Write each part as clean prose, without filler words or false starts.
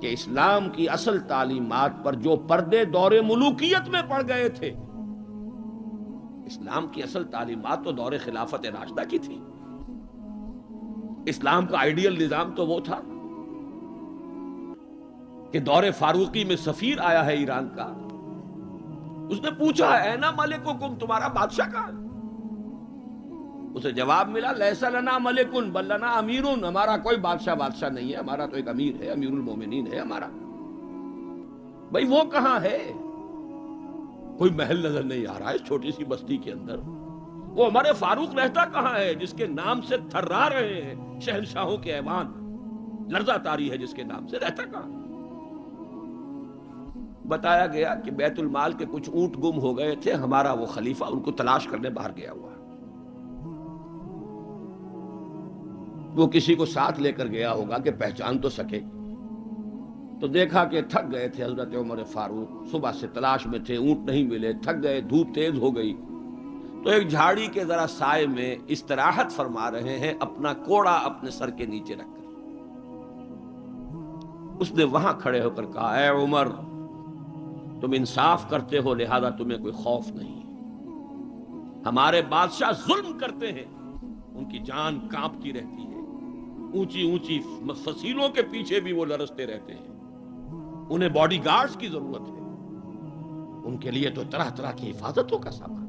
کہ اسلام کی اصل تعلیمات پر جو پردے دور ملوکیت میں پڑ گئے تھے، اسلام کی اصل تعلیمات تو دور خلافت راشدہ کی تھی. اسلام کا آئیڈیل نظام تو وہ تھا کہ دور فاروقی میں سفیر آیا ہے ایران کا، اس نے پوچھا اینا ملککم، تمہارا بادشاہ کہاں ہے؟ اسے جواب ملا لیس لنا ملکن بل لنا امیرن، ہمارا کوئی بادشاہ نہیں ہے، ہمارا تو ایک امیر ہے، امیر المومنین ہے ہمارا. بھئی وہ کہاں ہے؟ کوئی محل نظر نہیں آ رہا ہے اس چھوٹی سی بستی کے اندر. وہ ہمارے فاروق رہتا کہاں ہے جس کے نام سے تھرا رہے ہیں شہنشاہوں کے ایوان، لرزہ طاری ہے جس کے نام سے، رہتا کہاں؟ بتایا گیا کہ بیت المال کے کچھ اونٹ گم ہو گئے تھے، ہمارا وہ خلیفہ ان کو تلاش کرنے باہر گیا ہوا. وہ کسی کو ساتھ لے کر گیا ہوگا کہ پہچان تو سکے. تو دیکھا کہ تھک گئے تھے حضرت عمر فاروق، صبح سے تلاش میں تھے، اونٹ نہیں ملے، تھک گئے، دھوپ تیز ہو گئی، تو ایک جھاڑی کے ذرا سائے میں استراحت فرما رہے ہیں اپنا کوڑا اپنے سر کے نیچے رکھ کر. اس نے وہاں کھڑے ہو کر کہا اے عمر، تم انصاف کرتے ہو لہذا تمہیں کوئی خوف نہیں. ہمارے بادشاہ ظلم کرتے ہیں، ان کی جان کانپتی رہتی ہے، اونچی اونچی فصیلوں کے پیچھے بھی وہ لرزتے رہتے ہیں، انہیں باڈی گارڈز کی ضرورت ہے، ان کے لیے تو طرح طرح کی حفاظتوں کا سامان.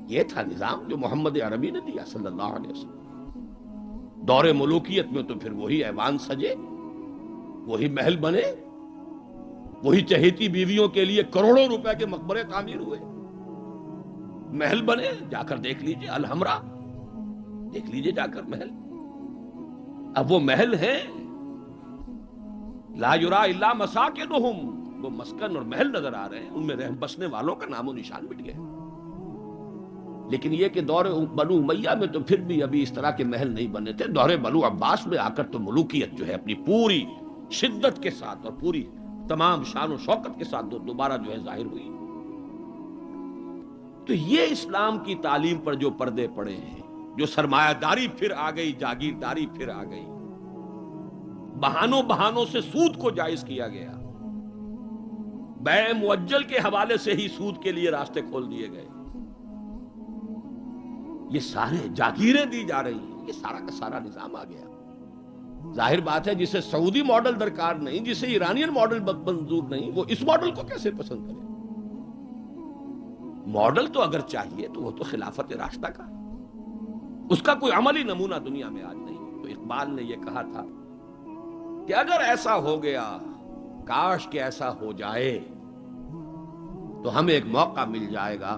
یہ تھا نظام جو محمد عربی نے دیا صلی اللہ علیہ وسلم. دور ملوکیت میں تو پھر وہی ایوان سجے، وہی محل بنے، وہی چہیتی بیویوں کے لیے کروڑوں روپے کے مقبرے تعمیر ہوئے، محل بنے. جا کر دیکھ لیجئے الحمرا، دیکھ لیجئے جا کر محل. اب وہ محل ہیں لا یرا الا مساکنہم، وہ مسکن اور محل نظر آ رہے ہیں، ان میں رہ بسنے والوں کا نام و نشان مٹ گیا. لیکن یہ کہ دور بنو امیہ میں تو پھر بھی ابھی اس طرح کے محل نہیں بنے تھے. دور بنو عباس میں آ کر تو ملوکیت جو ہے اپنی پوری شدت کے ساتھ اور پوری تمام شان و شوکت کے ساتھ دوبارہ جو ہے ظاہر ہوئی. تو یہ اسلام کی تعلیم پر جو پردے پڑے ہیں، جو سرمایہ داری پھر آ گئی، جاگیرداری پھر آ گئی، بہانوں سے سود کو جائز کیا گیا، بیع مؤجل کے حوالے سے ہی سود کے لیے راستے کھول دیے گئے، یہ سارے جاگیریں دی جا رہی ہیں، یہ سارا کا سارا نظام آ گیا. ظاہر بات ہے جسے سعودی ماڈل درکار نہیں، جسے ایرانین ماڈل منظور نہیں، وہ اس ماڈل کو کیسے پسند کرے؟ ماڈل تو اگر چاہیے تو وہ تو خلافت راشدہ کا، اس کا کوئی عملی نمونہ دنیا میں آج نہیں. تو اقبال نے یہ کہا تھا کہ اگر ایسا ہو گیا، کاش کہ ایسا ہو جائے، تو ہمیں ایک موقع مل جائے گا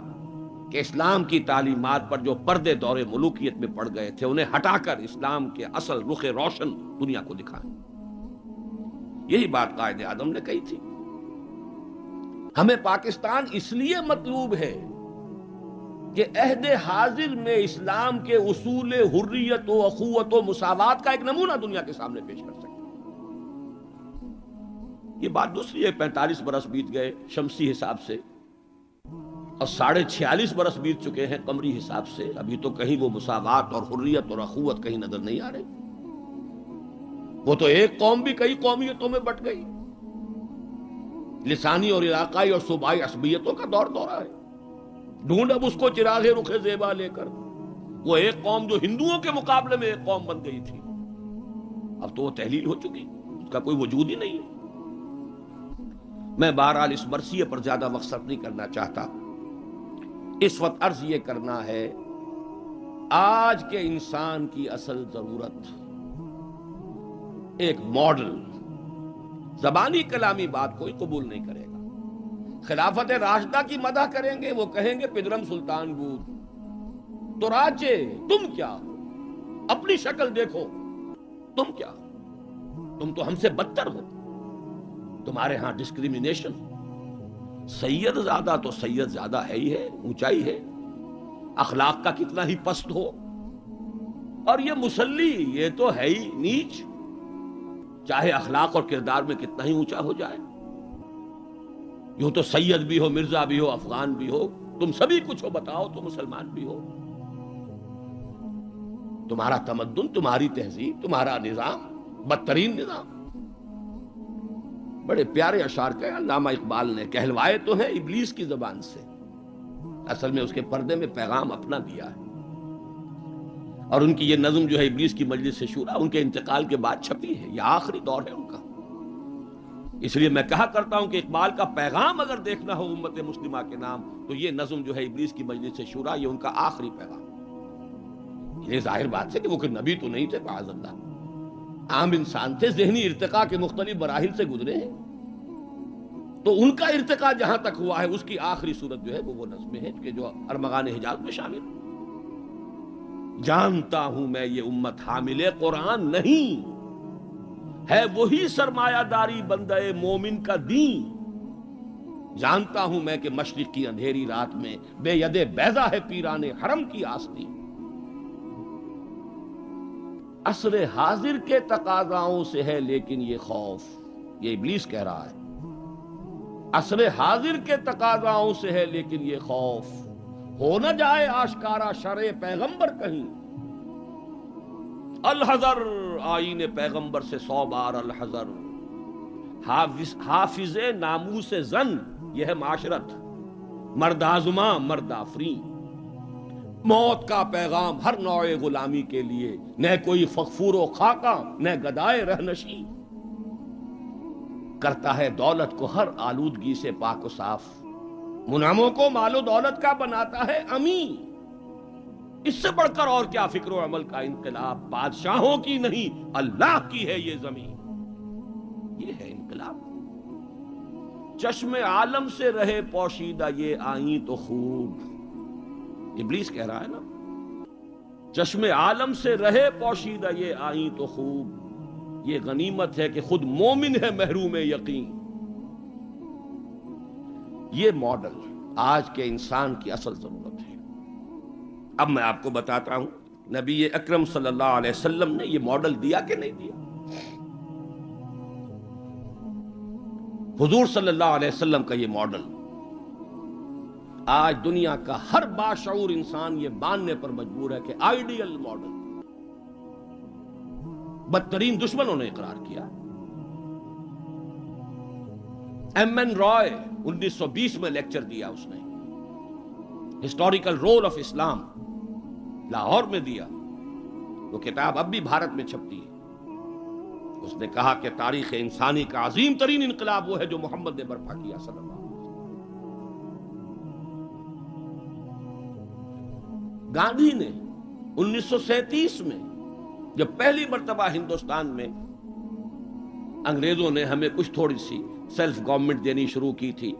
کہ اسلام کی تعلیمات پر جو پردے دور ملوکیت میں پڑ گئے تھے انہیں ہٹا کر اسلام کے اصل رخ روشن دنیا کو دکھائیں. یہی بات قائد اعظم نے کہی تھی. ہمیں پاکستان اس لیے مطلوب ہے کہ عہد حاضر میں اسلام کے اصول حریت و اخوت و مساوات کا ایک نمونہ دنیا کے سامنے پیش کر سکے. یہ بات دوسری ہے، 45 برس بیت گئے شمسی حساب سے اور 46.5 برس بیت چکے ہیں قمری حساب سے، ابھی تو کہیں وہ مساوات اور حریت اور اخوت کہیں نظر نہیں آ رہی. وہ تو ایک قوم بھی کئی قومیتوں میں بٹ گئی، لسانی اور علاقائی اور صوبائی عصبیتوں کا دورہ ہے. ڈھونڈ اب اس کو چراغ رخ زیبا لے کر، وہ ایک قوم جو ہندوؤں کے مقابلے میں ایک قوم بن گئی تھی، اب تو وہ تحلیل ہو چکی، اس کا کوئی وجود ہی نہیں ہے. میں بہرحال اس مرثیے پر زیادہ وقت صرف نہیں کرنا چاہتا. اس وقت عرض یہ کرنا ہے، آج کے انسان کی اصل ضرورت ایک ماڈل. زبانی کلامی بات کوئی قبول نہیں کرے گا. خلافت راشدہ کی مدح کریں گے، وہ کہیں گے پدرم سلطان بود تو راجے، تم کیا ہو؟ اپنی شکل دیکھو، تم کیا ہو؟ تم تو ہم سے بدتر ہو. تمہارے ہاں ڈسکریمنیشن، سید زیادہ تو سید زیادہ ہے ہی ہے، اونچائی ہے، اخلاق کا کتنا ہی پست ہو، اور یہ مسلی یہ تو ہے ہی نیچ، چاہے اخلاق اور کردار میں کتنا ہی اونچا ہو جائے. یوں تو سید بھی ہو، مرزا بھی ہو، افغان بھی ہو، تم سبھی کچھ ہو، بتاؤ تو مسلمان بھی ہو. تمہارا تمدن، تمہاری تہذیب، تمہارا نظام بدترین نظام. بڑے پیارے اشعار کہے علامہ اقبال نے، کہلوائے تو ہیں ابلیس کی زبان سے، اصل میں اس کے پردے میں پیغام اپنا دیا ہے۔ اور ان کی یہ نظم جو ہے ابلیس کی مجلس شورا، ان کے انتقال کے بعد چھپی ہے، یہ آخری دور ہے ان کا۔ اس لیے میں کہا کرتا ہوں کہ اقبال کا پیغام اگر دیکھنا ہو امت مسلمہ کے نام، تو یہ نظم جو ہے ابلیس کی مجلس شورا، یہ ان کا آخری پیغام۔ یہ ظاہر بات ہے کہ وہ کوئی نبی تو نہیں تھے معاذ اللہ، عام انسان تھے، ذہنی ارتقاء کے مختلف مراحل سے گزرے ہیں، تو ان کا ارتقاء جہاں تک ہوا ہے اس کی آخری صورت جو ہے وہ نظمیں ہیں کہ جو ارمغان حجاز میں شامل ہیں۔ جانتا ہوں میں یہ امت حامل قرآن نہیں، ہے وہی سرمایہ داری بندہ مومن کا دین۔ جانتا ہوں میں کہ مشرق کی اندھیری رات میں بے ید بیضا ہے پیران حرم کی آستین۔ عصر حاضر کے تقاضاؤں سے ہے لیکن یہ خوف، یہ ابلیس کہہ رہا ہے، عصر حاضر کے تقاضاؤں سے ہے لیکن یہ خوف، ہو نہ جائے آشکارا شرع پیغمبر کہیں۔ الحذر، آئین پیغمبر سے 100 بار الحذر، حافظ ناموس زن، یہ ہے معاشرت، مرد آزماں مرد آفرین۔ موت کا پیغام ہر نوع غلامی کے لیے، نہ کوئی فغفور و خاکہ نہ گدائے رہنشی۔ کرتا ہے دولت کو ہر آلودگی سے پاک و صاف، منعموں کو مال و دولت کا بناتا ہے امین۔ اس سے بڑھ کر اور کیا فکر و عمل کا انقلاب، بادشاہوں کی نہیں اللہ کی ہے یہ زمین۔ یہ ہے انقلاب۔ چشم عالم سے رہے پوشیدہ یہ آئیں تو خوب، ابلیس کہہ رہا ہے نا، چشم عالم سے رہے پوشیدہ یہ آئیں تو خوب، یہ غنیمت ہے کہ خود مومن ہے محروم یقین۔ یہ ماڈل آج کے انسان کی اصل ضرورت ہے۔ اب میں آپ کو بتاتا ہوں نبی اکرم صلی اللہ علیہ وسلم نے یہ ماڈل دیا کہ نہیں دیا۔ حضور صلی اللہ علیہ وسلم کا یہ ماڈل آج دنیا کا ہر باشعور انسان یہ ماننے پر مجبور ہے کہ آئیڈیل ماڈل، بدترین دشمنوں نے اقرار کیا۔ ایم این رائے 1920 میں لیکچر دیا اس نے، ہسٹوریکل رول آف اسلام، لاہور میں دیا، وہ کتاب اب بھی بھارت میں چھپتی ہے۔ اس نے کہا کہ تاریخ انسانی کا عظیم ترین انقلاب وہ ہے جو محمد نے برپا کیا صلی اللہ علیہ وسلم۔ گاندھی نے 1937 میں جب پہلی مرتبہ ہندوستان میں انگریزوں نے ہمیں کچھ تھوڑی سی سیلف گورنمنٹ دینی شروع کی تھی،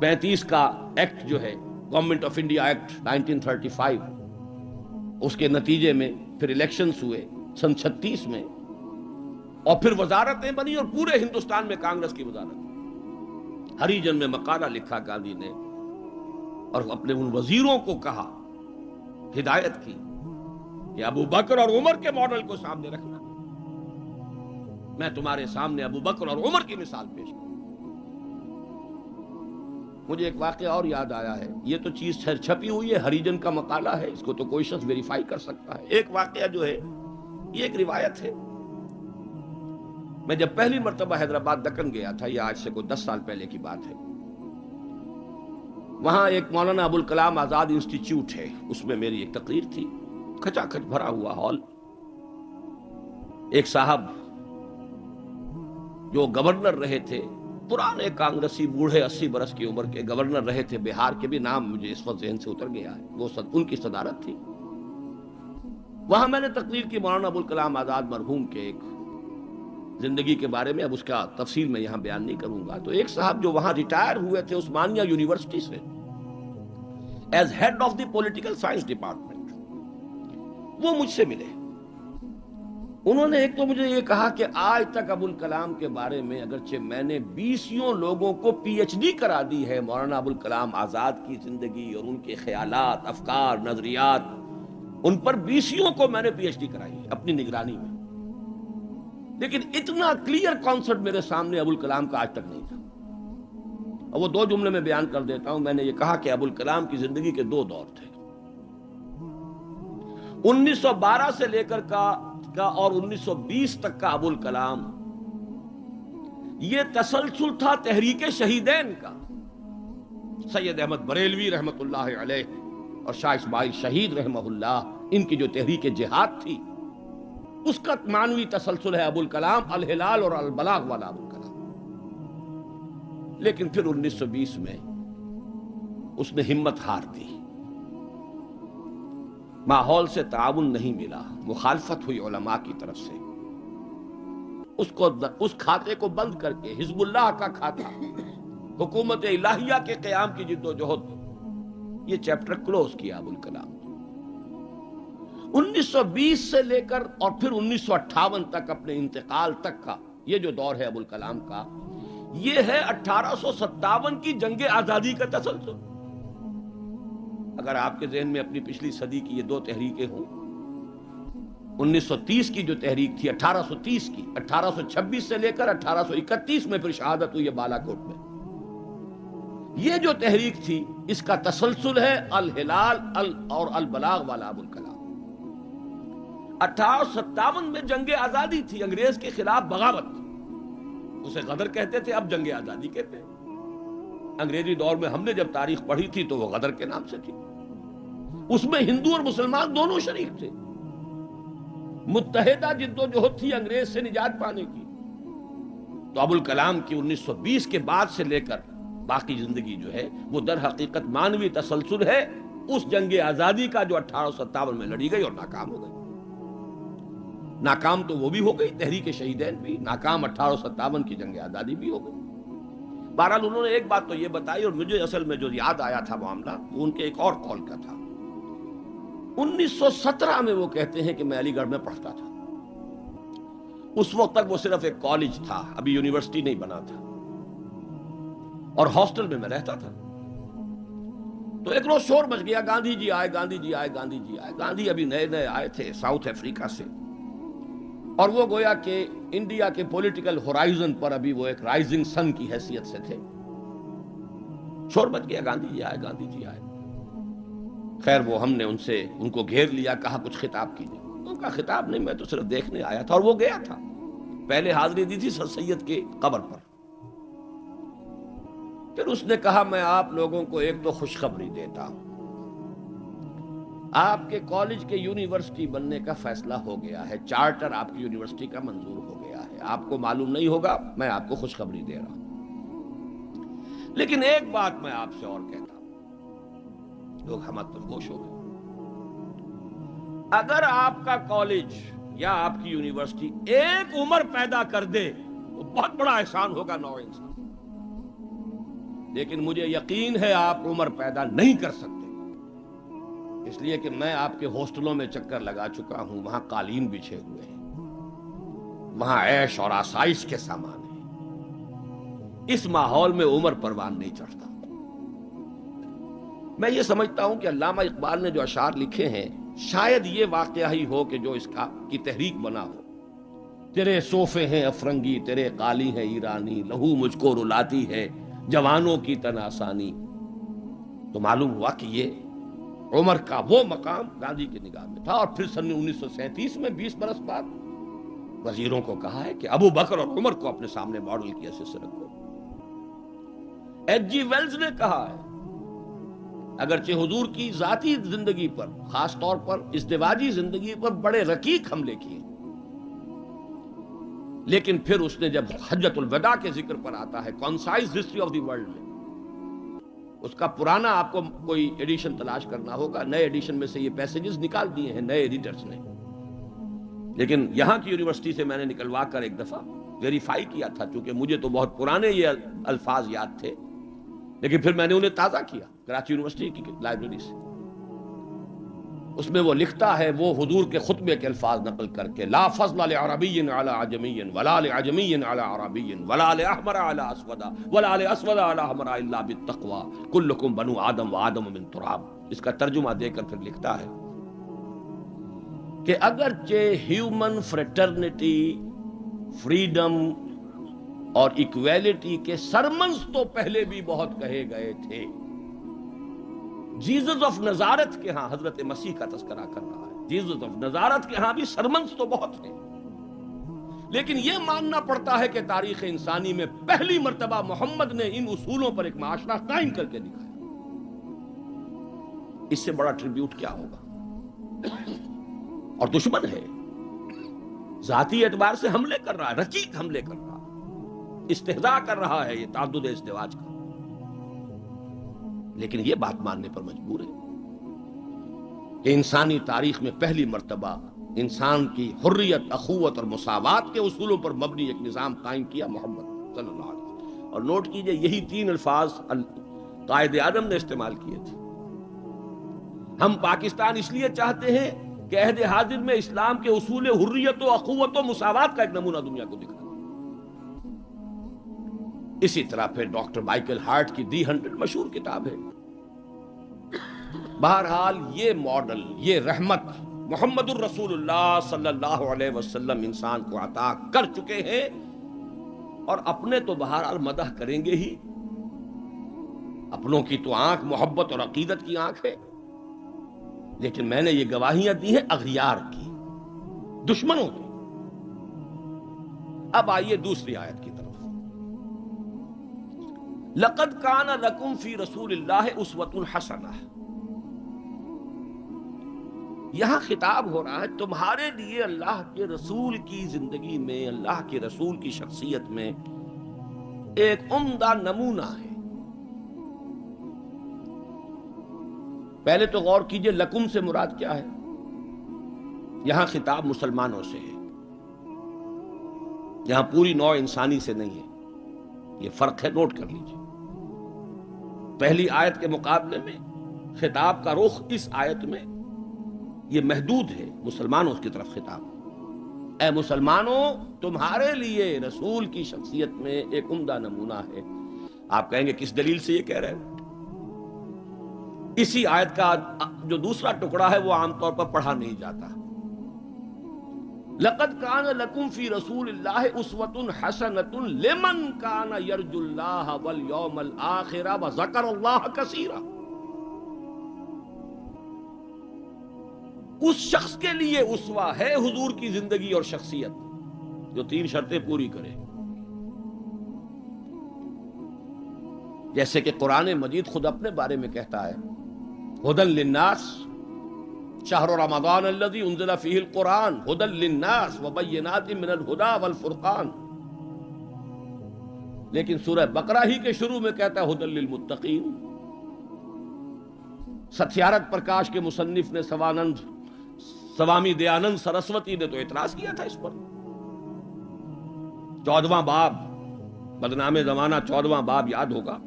35 کا ایکٹ جو ہے گورنمنٹ آف انڈیا ایکٹ 1935، اس کے نتیجے میں پھر الیکشنز ہوئے سن 36 میں، اور پھر وزارتیں بنی اور پورے ہندوستان میں کانگریس کی وزارت۔ ہریجن میں مقالہ لکھا گاندھی نے اور اپنے ان وزیروں کو کہا، ہدایت کی کہ ابو بکر اور عمر کے ماڈل کو سامنے رکھنا۔ میں تمہارے سامنے ابو بکر اور عمر کی مثال پیش کروں۔ مجھے ایک واقعہ اور یاد آیا ہے، یہ تو چیز چھپی ہوئی ہے، ہریجن کا مقالہ ہے، اس کو تو کوئی شخص ویریفائی کر سکتا ہے۔ ایک واقعہ جو ہے یہ ایک روایت ہے۔ میں جب پہلی مرتبہ حیدرآباد دکن گیا تھا، یہ آج سے کوئی 10 سال پہلے کی بات ہے، وہاں ایک مولانا ابوالکلام آزاد انسٹیٹیوٹ ہے، اس میں میری ایک تقریر تھی، کھچا کھچ بھرا ہوا ہال۔ ایک صاحب جو گورنر رہے تھے، پرانے کانگریسی بوڑھے 80 برس کی عمر کے گورنر رہے تھے بہار کے، بھی نام مجھے اس وقت ذہن سے اتر گیا ہے، وہ ان کی صدارت تھی۔ وہاں میں نے تقریر کی مولانا ابوالکلام آزاد مرحوم کے ایک زندگی کے بارے میں، اب اس کا تفصیل میں یہاں بیان نہیں کروں گا۔ تو ایک صاحب جو وہاں ریٹائر ہوئے تھے عثمانیہ یونیورسٹی سے as head of the political science department, وہ مجھ سے ملے۔ انہوں نے ایک تو مجھے یہ کہا کہ آج تک ابوالکلام کے بارے میں اگرچہ میں نے 20 لوگوں کو پی ایچ ڈی کرا دی ہے مولانا ابوالکلام آزاد کی زندگی اور ان کے خیالات، افکار، نظریات، ان پر 20 کو میں نے پی ایچ ڈی کرائی ہے اپنی نگرانی میں، لیکن اتنا کلیئر کانسیپٹ میرے سامنے ابوالکلام کا آج تک نہیں تھا۔ اور وہ 2 جملے میں بیان کر دیتا ہوں۔ میں نے یہ کہا کہ ابوالکلام کی زندگی کے 2 دور تھے، 1912 سے لے کر کا اور 1920 تک کا ابوالکلام، یہ تسلسل تھا تحریک شہیدین کا. سید احمد بریلوی رحمت اللہ علیہ اور شاہ اسماعیل شہید رحمہ اللہ، ان کی جو تحریک جہاد تھی اس کا معنوی تسلسل ہے ابوالکلام الہلال اور البلاغ والا ابوالکلام. لیکن پھر 1920 میں اس نے ہمت ہار دی، ماحول سے تعاون نہیں ملا، مخالفت ہوئی علماء کی طرف سے. اس کھاتے کو بند کر کے حزب اللہ کا کھاتا، حکومت الہیہ کے قیام کی جد و جہد، یہ چیپٹر کلوز کیا ابوالکلام. 1920 سے لے کر اور پھر 1958 تک، اپنے انتقال تک کا یہ جو دور ہے ابوالکلام کا، یہ ہے 1857 کی جنگ آزادی کا تسلسل. اگر آپ کے ذہن میں اپنی پچھلی صدی کی یہ دو تحریکیں ہوں، 1930 کی جو تحریک تھی، 1830 کی، 1826 سے لے کر 1831 میں پھر شہادت ہوئی ہے بالا کوٹ میں، یہ جو تحریک تھی اس کا تسلسل ہے الہلال اور البلاغ والا ابوالکلام. 1857 میں جنگ آزادی تھی، انگریز کے خلاف بغاوت، اسے غدر کہتے تھے، اب جنگ آزادی کہتے ہیں. انگریزی دور میں ہم نے جب تاریخ پڑھی تھی تو وہ غدر کے نام سے تھی. اس میں ہندو اور مسلمان دونوں شریک تھے، متحدہ جد و جہد تھی انگریز سے نجات پانے کی. تو ابوالکلام کی 1920 کے بعد سے لے کر باقی زندگی جو ہے وہ در حقیقت مانوی تسلسل ہے اس جنگ آزادی کا جو 1857 میں لڑی گئی اور ناکام ہو گئی. ناکام تو وہ بھی ہو گئی، تحریک شہیدین بھی ناکام، 1857 کی جنگ آزادی بھی ہو گئی. بہرحال انہوں نے ایک بات تو یہ بتائی، اور مجھے اصل میں جو یاد آیا تھا معاملہ وہ ان کے ایک اور قول کا تھا. 1917 میں وہ کہتے ہیں کہ میں علی گڑھ میں پڑھتا تھا. اس وقت تک وہ صرف ایک کالج تھا، ابھی یونیورسٹی نہیں بنا تھا، اور ہاسٹل میں رہتا تھا. تو ایک روز شور مچ گیا، گاندھی جی آئے، گاندھی جی آئے، گاندھی جی آئے. گاندھی ابھی نئے نئے آئے تھے ساؤتھ افریقہ سے، اور وہ گویا کہ انڈیا کے پولیٹیکل ہورائزن پر ابھی وہ ایک رائزنگ سن کی حیثیت سے تھے. شور مچ گیا، گاندھی جی آئے، گاندھی جی آئے. خیر وہ ہم نے ان کو گھیر لیا، کہا کچھ خطاب کیجیے. ان کا خطاب نہیں، میں تو صرف دیکھنے آیا تھا. اور وہ گیا تھا، پہلے حاضری دی تھی سر سید کے قبر پر. پھر اس نے کہا میں آپ لوگوں کو ایک تو خوشخبری دیتا ہوں، آپ کے کالج کے یونیورسٹی بننے کا فیصلہ ہو گیا ہے، چارٹر آپ کی یونیورسٹی کا منظور ہو گیا ہے. آپ کو معلوم نہیں ہوگا، میں آپ کو خوشخبری دے رہا ہوں. لیکن ایک بات میں آپ سے اور کہتا ہوں، لوگ ہمت پر گوش ہو گئے. اگر آپ کا کالج یا آپ کی یونیورسٹی ایک عمر پیدا کر دے تو بہت بڑا احسان ہوگا نو انسان. لیکن مجھے یقین ہے آپ عمر پیدا نہیں کر سکتے، اس لیے کہ میں آپ کے ہاسٹلوں میں چکر لگا چکا ہوں. وہاں قالین بچھے ہوئے ہیں، وہاں عیش اور آسائش کے سامان ہیں. اس ماحول میں عمر پروان نہیں چڑھتا. میں یہ سمجھتا ہوں کہ علامہ اقبال نے جو اشعار لکھے ہیں شاید یہ واقعہ ہی ہو کہ جو اس کی تحریک بنا ہو. تیرے صوفے ہیں افرنگی، تیرے قالی ہیں ایرانی، لہو مجھ کو رلاتی ہے جوانوں کی تن آسانی. تو معلوم ہوا کہ یہ عمر کا وہ مقام گاندھی کی نگاہ میں تھا. اور پھر سن 1937 میں 20 برس بعد وزیروں کو کہا ہے کہ ابو بکر اور عمر کو اپنے سامنے ماڈل کی حیثیت سے رکھو. ایچ جی ویلز نے کہا ہے اگرچہ حضور کی ذاتی زندگی پر، خاص طور پر ازدواجی زندگی پر بڑے رقیق حملے کیے، لیکن پھر اس نے جب حجۃ الوداع کے ذکر پر آتا ہے concise history of the world میں، اس کا پرانا آپ کو کوئی ایڈیشن تلاش کرنا ہوگا، نئے ایڈیشن میں سے یہ پیسیجز نکال دیے ہیں نئے ایڈیٹرز نے. لیکن یہاں کی یونیورسٹی سے میں نے نکلوا کر ایک دفعہ ویریفائی کیا تھا، چونکہ مجھے تو بہت پرانے یہ الفاظ یاد تھے، لیکن پھر میں نے انہیں تازہ کیا کراچی یونیورسٹی کی لائبریری سے. اس میں وہ لکھتا ہے، وہ حضور کے خطبے کے الفاظ نقل کر کے، لا فضل لعربی علی عجمی ولا لعجمی علی عربی ولا لاحمر علی اسود ولا لاسود علی احمر الا بالتقوی کلکم بنو آدم وآدم من تراب. اس کا ترجمہ دے کر پھر لکھتا ہے کہ اگرچہ ہیومن فریٹرنیٹی، فریڈم اور ایکویلٹی کے سرمنز تو پہلے بھی بہت کہے گئے تھے، جیزس آف نزارت کے ہاں، حضرت مسیح کا تذکرہ کر رہا ہے، جیزس آف نزارت کے ہاں بھی سرمنز تو بہت ہیں، لیکن یہ ماننا پڑتا ہے کہ تاریخ انسانی میں پہلی مرتبہ محمد نے ان اصولوں پر ایک معاشرہ قائم کر کے دکھایا. اس سے بڑا ٹریبیوٹ کیا ہوگا؟ اور دشمن ہے، ذاتی اعتبار سے حملے کر رہا ہے، رقیق حملے کر رہا ہے، استہزاء کر رہا ہے یہ تعدد ازدواج کا، لیکن یہ بات ماننے پر مجبور ہے کہ انسانی تاریخ میں پہلی مرتبہ انسان کی حریت، اخوت اور مساوات کے اصولوں پر مبنی ایک نظام قائم کیا محمد صلی اللہ علیہ وسلم. اور نوٹ کیجئے یہی 3 الفاظ قائد اعظم نے استعمال کیے تھے. ہم پاکستان اس لیے چاہتے ہیں کہ عہد حاضر میں اسلام کے اصول حریت و اخوت و مساوات کا ایک نمونہ دنیا کو دکھا. اسی طرح پھر ڈاکٹر مائیکل ہارٹ کی دی 100 مشہور کتاب ہے. بہرحال یہ ماڈل، یہ رحمت محمد الرسول اللہ صلی اللہ علیہ وسلم انسان کو عطا کر چکے ہیں، اور اپنے تو بہرحال مدح کریں گے ہی. اپنوں کی تو آنکھ محبت اور عقیدت کی آنکھ ہے، لیکن میں نے یہ گواہیاں دی ہیں اغیار کی، دشمنوں کی. اب آئیے دوسری آیت کی طرف. لقد کان لکم فی رسول اللہ اسوۃ حسنہ. یہاں خطاب ہو رہا ہے تمہارے لیے اللہ کے رسول کی زندگی میں، اللہ کے رسول کی شخصیت میں ایک عمدہ نمونہ ہے. پہلے تو غور کیجئے لکم سے مراد کیا ہے. یہاں خطاب مسلمانوں سے ہے، یہاں پوری نوع انسانی سے نہیں ہے. یہ فرق ہے، نوٹ کر لیجئے. پہلی آیت کے مقابلے میں خطاب کا رخ اس آیت میں یہ محدود ہے، مسلمانوں کی طرف خطاب. اے مسلمانوں، تمہارے لیے رسول کی شخصیت میں ایک عمدہ نمونہ ہے. آپ کہیں گے کس دلیل سے یہ کہہ رہے ہیں؟ اسی آیت کا جو دوسرا ٹکڑا ہے وہ عام طور پر پڑھا نہیں جاتا. لقد کان لکم فی رسول اللہ اسوۃ حسنۃ لمن کان یرجو اللہ والیوم الآخر وذکر اللہ کثیرا. اس شخص کے لیے اسوہ ہے حضور کی زندگی اور شخصیت جو 3 شرطیں پوری کرے. جیسے کہ قرآن مجید خود اپنے بارے میں کہتا ہے ہدی للناس شہر رمضان الذی انزل فیہ القرآن ہدی للناس وبینات من الہدی والفرقان. لیکن سورہ بقرہ ہی کے شروع میں کہتا ہے ہدی للمتقین. ستیارتھ پرکاش کے مصنف نے سوامی دیانند سرسوتی نے تو اعتراض کیا تھا اس پر. 14واں باب، بدنام زمانہ 14واں باب یاد ہوگا.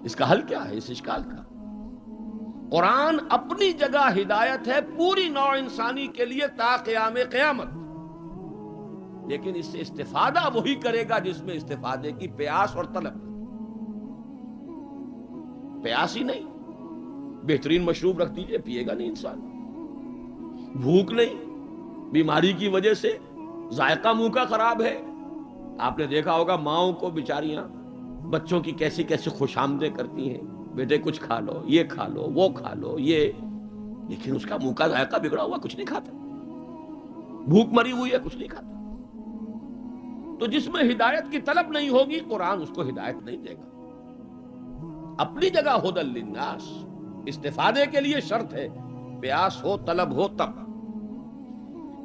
اس کا حل کیا ہے اس اشکال کا؟ قرآن اپنی جگہ ہدایت ہے پوری نوع انسانی کے لیے تا قیام قیامت، لیکن اس سے استفادہ وہی کرے گا جس میں استفادے کی پیاس اور طلب. پیاس ہی نہیں، بہترین مشروب رکھ دیجئے، پیے گا نہیں انسان. بھوک نہیں، بیماری کی وجہ سے ذائقہ منہ کا خراب ہے. آپ نے دیکھا ہوگا ماؤں کو بیچاریاں بچوں کی کیسی کیسی خوش آمدیں کرتی ہیں، بیٹے کچھ کھا لو، یہ کھا لو، وہ کھا لو، یہ، لیکن اس کا منہ کا ذائقہ بگڑا ہوا، کچھ نہیں کھاتا. بھوک مری ہوئی ہے، کچھ نہیں کھاتا. تو جس میں ہدایت کی طلب نہیں ہوگی قرآن اس کو ہدایت نہیں دے گا. اپنی جگہ ہدی للناس، استفادے کے لیے شرط ہے، پیاس ہو، طلب ہو تب.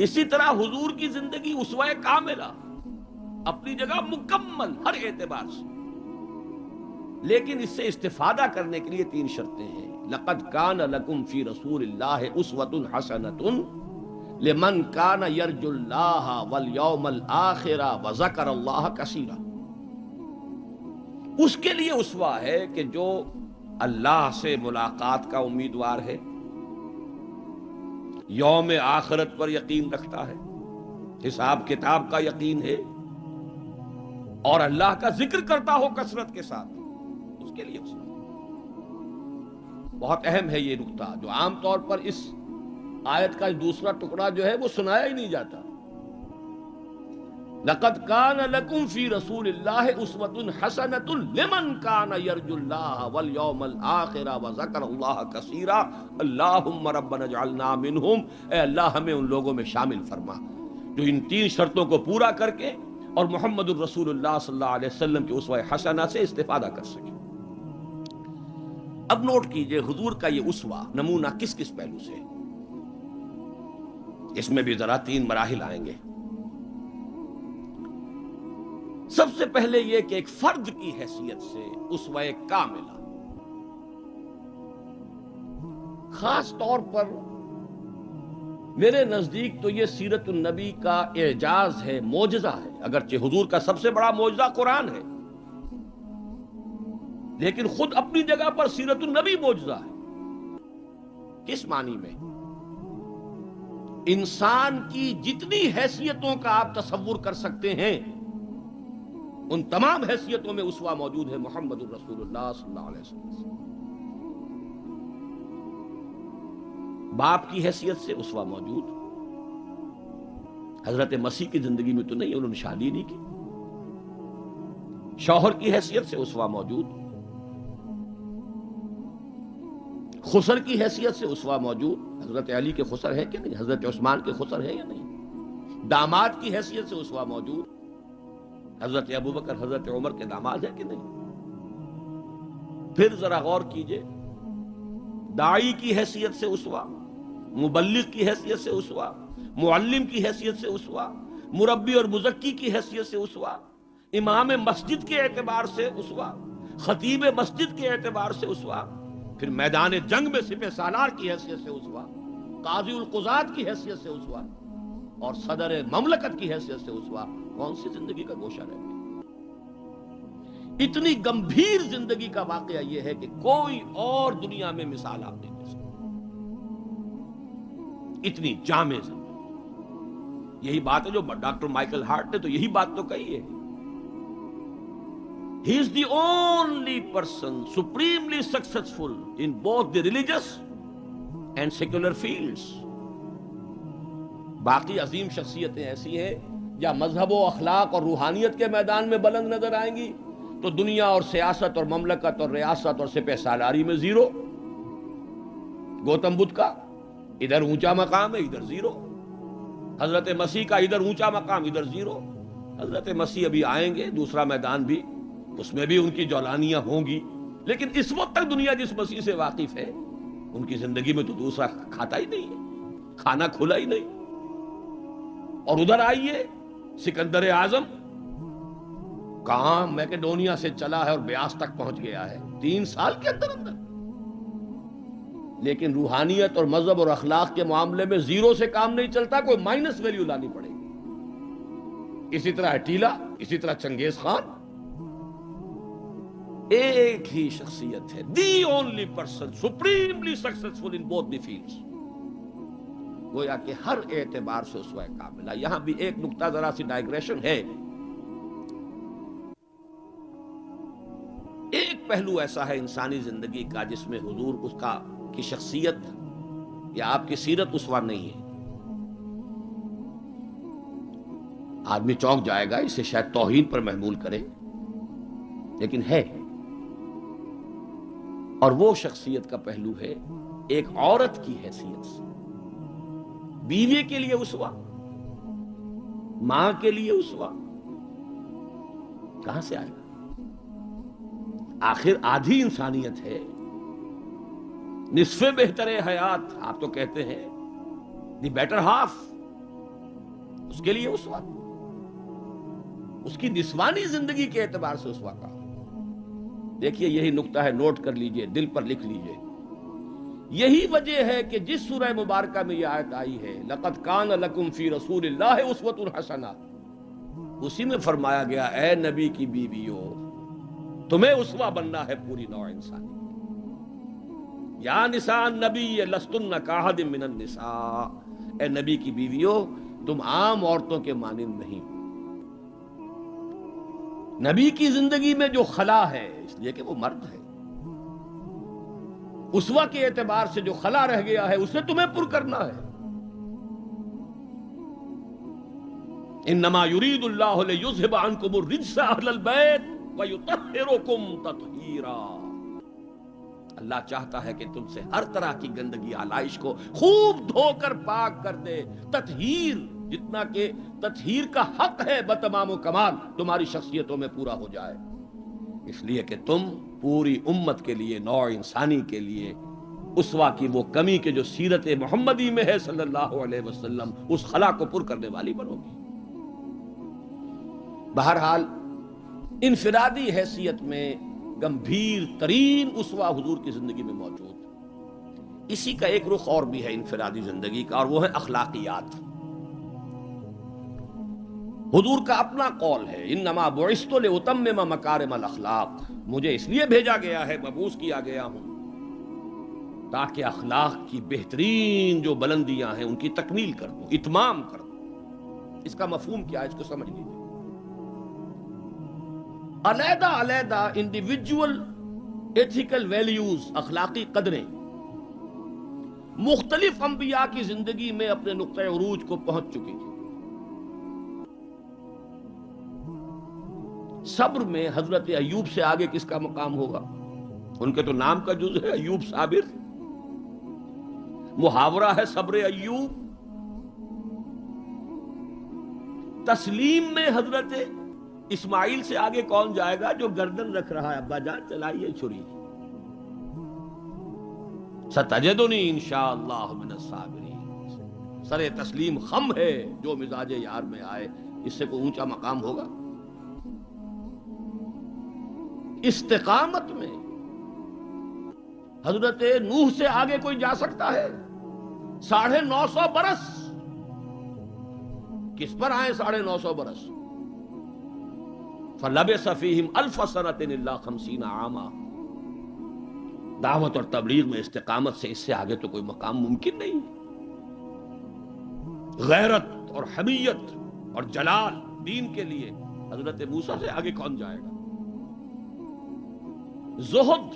اسی طرح حضور کی زندگی اسوہ کاملہ، اپنی جگہ مکمل ہر اعتبار سے، لیکن اس سے استفادہ کرنے کے لیے 3 شرطیں ہیں. لقد کان لکم فی رسول اللہ اسوۃ حسنۃ لمن کان یرجو اللہ والیوم الآخر وذکر اللہ کثیرا. اس کے لیے اسوہ ہے کہ جو اللہ سے ملاقات کا امیدوار ہے، یوم آخرت پر یقین رکھتا ہے، حساب کتاب کا یقین ہے، اور اللہ کا ذکر کرتا ہو کثرت کے ساتھ، اس کے لیے اسوہ. بہت اہم ہے یہ نقطہ جو عام طور پر اس آیت کا دوسرا ٹکڑا جو ہے وہ سنایا ہی نہیں جاتا. لقد کان لکم فی رسول اللہ اسوۃ حسنۃ لمن کان یرجو اللہ والیوم الآخر وذکر اللہ کثیرا اللہم ربنا اجعلنا منہم. اے اللہ ہمیں ان لوگوں میں شامل فرما جو ان 3 شرطوں کو پورا کر کے اور محمد الرسول اللہ صلی اللہ علیہ وسلم کی اسوہ حسنہ سے استفادہ کر سکے۔ اب نوٹ کیجئے حضور کا یہ اسوہ نمونہ کس کس پہلو سے ہے۔ اس میں بھی ذرا 3 مراحل آئیں گے۔ سب سے پہلے یہ کہ ایک فرد کی حیثیت سے اسوہ کاملہ، خاص طور پر میرے نزدیک تو یہ سیرت النبی کا اعجاز ہے، معجزہ ہے۔ اگرچہ حضور کا سب سے بڑا معجزہ قرآن ہے، لیکن خود اپنی جگہ پر سیرت النبی معجزہ ہے۔ کس معنی میں؟ انسان کی جتنی حیثیتوں کا آپ تصور کر سکتے ہیں ان تمام حیثیتوں میں اسوہ موجود ہے محمد الرسول اللہ صلی اللہ علیہ وسلم۔ باپ کی حیثیت سے اسوہ موجود، حضرت مسیح کی زندگی میں تو نہیں، انہوں نے شادی نہیں کی۔ شوہر کی حیثیت سے اسوہ موجود، خسر کی حیثیت سے اسوہ موجود، حضرت علی کے خسر ہے کہ نہیں، حضرت عثمان کے خسر ہے یا نہیں۔ داماد کی حیثیت سے اسوہ موجود، حضرت ابوبکر حضرت عمر کے داماد ہے کہ نہیں۔ پھر ذرا غور کیجئے، داعی کی حیثیت سے اسوہ، مبلغ کی حیثیت سے اسوہ، معلم کی حیثیت سے اسوہ، مربی اور مزکی کی حیثیت سے اسوہ، امام مسجد کے اعتبار سے اسوہ، خطیب مسجد کے اعتبار سے اسوہ، پھر میدان جنگ میں سپہ سالار کی حیثیت سے اسوہ، قاضی القضات کی حیثیت سے اسوہ، اور صدر مملکت کی حیثیت سے اسوہ۔ کون سی زندگی کا گوشہ رہ گیا؟ اتنی گمبھیر زندگی کا واقعہ یہ ہے کہ کوئی اور دنیا میں مثال آپ نہیں دے سکتے، اتنی جامع زندگی۔ یہی بات ہے جو ڈاکٹر مائیکل ہارٹ نے تو یہی بات تو کہی ہے۔ He is the only person supremely successful in both the religious and secular fields۔ باقی عظیم شخصیتیں ایسی ہیں یا مذہب و اخلاق اور روحانیت کے میدان میں بلند نظر آئیں گی تو دنیا اور سیاست اور مملکت اور ریاست اور سپہ سالاری میں زیرو۔ گوتم بدھ کا ادھر اونچا مقام ہے، ادھر زیرو۔ حضرت مسیح کا ادھر اونچا مقام، ادھر زیرو۔ حضرت مسیح ابھی آئیں گے، دوسرا میدان بھی، اس میں بھی ان کی جولانیاں ہوں گی، لیکن اس وقت تک دنیا جس مسیح سے واقف ہے ان کی زندگی میں تو دوسرا کھاتا ہی نہیں ہے، کھانا کھلا ہی نہیں۔ اور ادھر آئیے، سکندر اعظم کہاں میکڈونیا سے چلا ہے اور بیاس تک پہنچ گیا ہے 3 سال کے اندر اندر، لیکن روحانیت اور مذہب اور اخلاق کے معاملے میں زیرو سے کام نہیں چلتا، کوئی مائنس ویلیو لانی پڑے گی۔ اسی طرح اٹیلا، اسی طرح چنگیز خان۔ ایک ہی شخصیت ہے، the only person supremely successful in both the fields, گویا کہ ہر اعتبار سے اسوہ کاملہ۔ یہاں بھی ایک نقطہ ذرا سی ڈائگریشن ہے۔ ایک پہلو ایسا ہے انسانی زندگی کا جس میں حضور اس کا کی شخصیت یا آپ کی سیرت اسوہ نہیں ہے۔ آدمی چونک جائے گا، اسے شاید توہین پر محمول کرے، لیکن ہے۔ اور وہ شخصیت کا پہلو ہے ایک عورت کی حیثیت سے، بیوی کے لیے اسوہ، ماں کے لیے اسوہ، کہاں سے آئے گا؟ آخر آدھی انسانیت ہے، نصف بہتر حیات آپ تو کہتے ہیں، دی بیٹر ہاف، اس کے لیے اسوہ، اس کی نسوانی زندگی کے اعتبار سے اسوہ کا۔ دیکھیے یہی نقطہ ہے، نوٹ کر لیجئے، دل پر لکھ لیجئے۔ یہی وجہ ہے کہ جس سورہ مبارکہ میں یہ آیت آئی ہے لَقَدْ كَانَ لَكُمْ فِي رَسُولِ اللَّهِ أُسْوَةٌ حَسَنَةٌ، اسی میں فرمایا گیا اے نبی کی بیویوں تمہیں اسوہ بننا ہے پوری نوع انسانی۔ یا نساء النبی لستن کاحد من النساء، اے نبی کی بیویوں تم عام عورتوں کے مانند نہیں۔ نبی کی زندگی میں جو خلا ہے، اس لیے کہ وہ مرد ہے، اسوہ کے اعتبار سے جو خلا رہ گیا ہے اسے تمہیں پر کرنا ہے۔ انما یرید اللہ لیذھب عنکم الرجس اہل البیت ویطہرکم تطہیرا، اللہ چاہتا ہے کہ تم سے ہر طرح کی گندگی آلائش کو خوب دھو کر پاک کر دے، تطہیر جتنا کہ تطہیر کا حق ہے بتمام و کمال تمہاری شخصیتوں میں پورا ہو جائے، اس لیے کہ تم پوری امت کے لیے، نوع انسانی کے لیے اسوہ کی وہ کمی کہ جو سیرت محمدی میں ہے صلی اللہ علیہ وسلم، اس خلا کو پر کرنے والی بنو گی۔ بہرحال انفرادی حیثیت میں گمبھیر ترین اسوہ حضور کی زندگی میں موجود، اسی کا ایک رخ اور بھی ہے انفرادی زندگی کا، اور وہ ہے اخلاقیات۔ حضور کا اپنا قول ہے، انما بعثت لاتمم مکارم الاخلاق، مجھے اس لیے بھیجا گیا ہے، مبعوث کیا گیا ہوں تاکہ اخلاق کی بہترین جو بلندیاں ہیں ان کی تکمیل کر دوں، اتمام کر دوں۔ اس کا مفہوم کیا ہے، اس کو سمجھ لیجیے۔ علیحدہ علیحدہ انڈیویجول ایتھیکل ویلیوز، اخلاقی قدریں مختلف انبیاء کی زندگی میں اپنے نقطۂ عروج کو پہنچ چکی تھی۔ صبر میں حضرت ایوب سے آگے کس کا مقام ہوگا؟ ان کے تو نام کا جز ہے ایوب صابر، محاورہ ہے صبر ایوب۔ تسلیم میں حضرت اسماعیل سے آگے کون جائے گا؟ جو گردن رکھ رہا ہے، ابا جان چلائیے چھری، ستجدنی انشاءاللہ من الصابرین۔ سر تسلیم خم ہے جو مزاج یار میں آئے، اس سے کوئی اونچا مقام ہوگا؟ استقامت میں حضرت نوح سے آگے کوئی جا سکتا ہے؟ 950 برس کس پر آئے؟ 950 برس۔ فَلَبِثَ فِيهِمْ أَلْفَ سَنَةٍ إِلَّا 50 عاما۔ دعوت اور تبلیغ میں استقامت سے اس سے آگے تو کوئی مقام ممکن نہیں۔ غیرت اور حمیت اور جلال دین کے لیے حضرت موسیٰ سے آگے کون جائے گا؟ زہد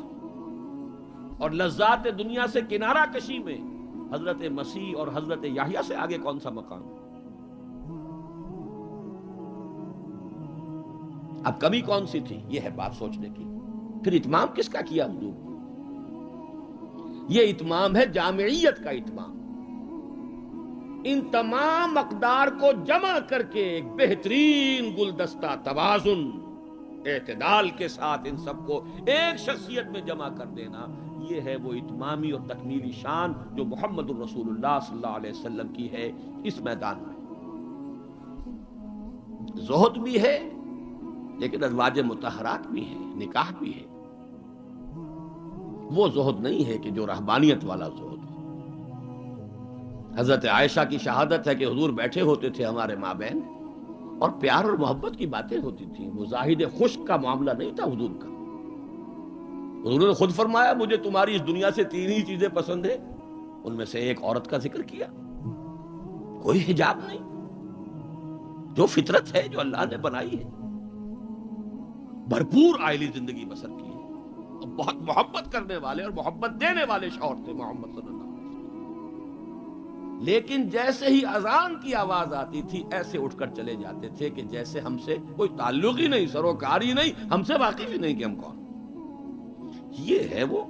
اور لذات دنیا سے کنارہ کشی میں حضرت مسیح اور حضرت یحییٰ سے آگے کون سا مقام؟ اب کمی کون سی تھی؟ یہ ہے بات سوچنے کی۔ پھر اتمام کس کا کیا حضور؟ یہ اتمام ہے جامعیت کا اتمام، ان تمام اقدار کو جمع کر کے ایک بہترین گلدستہ توازن، اعتدال کے ساتھ ان سب کو ایک شخصیت میں جمع کر دینا، یہ ہے وہ اتمامی اور تکمیلی شان جو محمد الرسول اللہ صلی اللہ علیہ وسلم کی ہے اس میدان میں۔ زہد بھی ہے لیکن ازواج مطہرات بھی ہے، نکاح بھی ہے۔ وہ زہد نہیں ہے کہ جو رہبانیت والا زہد ہو۔ حضرت عائشہ کی شہادت ہے کہ حضور بیٹھے ہوتے تھے ہمارے مابین اور پیار اور محبت کی باتیں ہوتی تھیں، وہ زاہد خشک کا معاملہ نہیں تھا حضور کا۔ حضور نے خود فرمایا مجھے تمہاری اس دنیا سے 3 ہی چیزیں پسند ہیں، ان میں سے ایک عورت کا ذکر کیا، کوئی حجاب نہیں، جو فطرت ہے جو اللہ نے بنائی ہے، بھرپور عائلی زندگی بسر کی ہے، اور بہت محبت کرنے والے اور محبت دینے والے شوہر تھے محمد صلی اللہ علیہ وسلم۔ لیکن جیسے ہی اذان کی آواز آتی تھی ایسے اٹھ کر چلے جاتے تھے کہ جیسے ہم سے کوئی تعلق ہی نہیں، سروکار ہی نہیں، ہم سے واقف ہی نہیں کہ ہم کون۔ یہ ہے وہ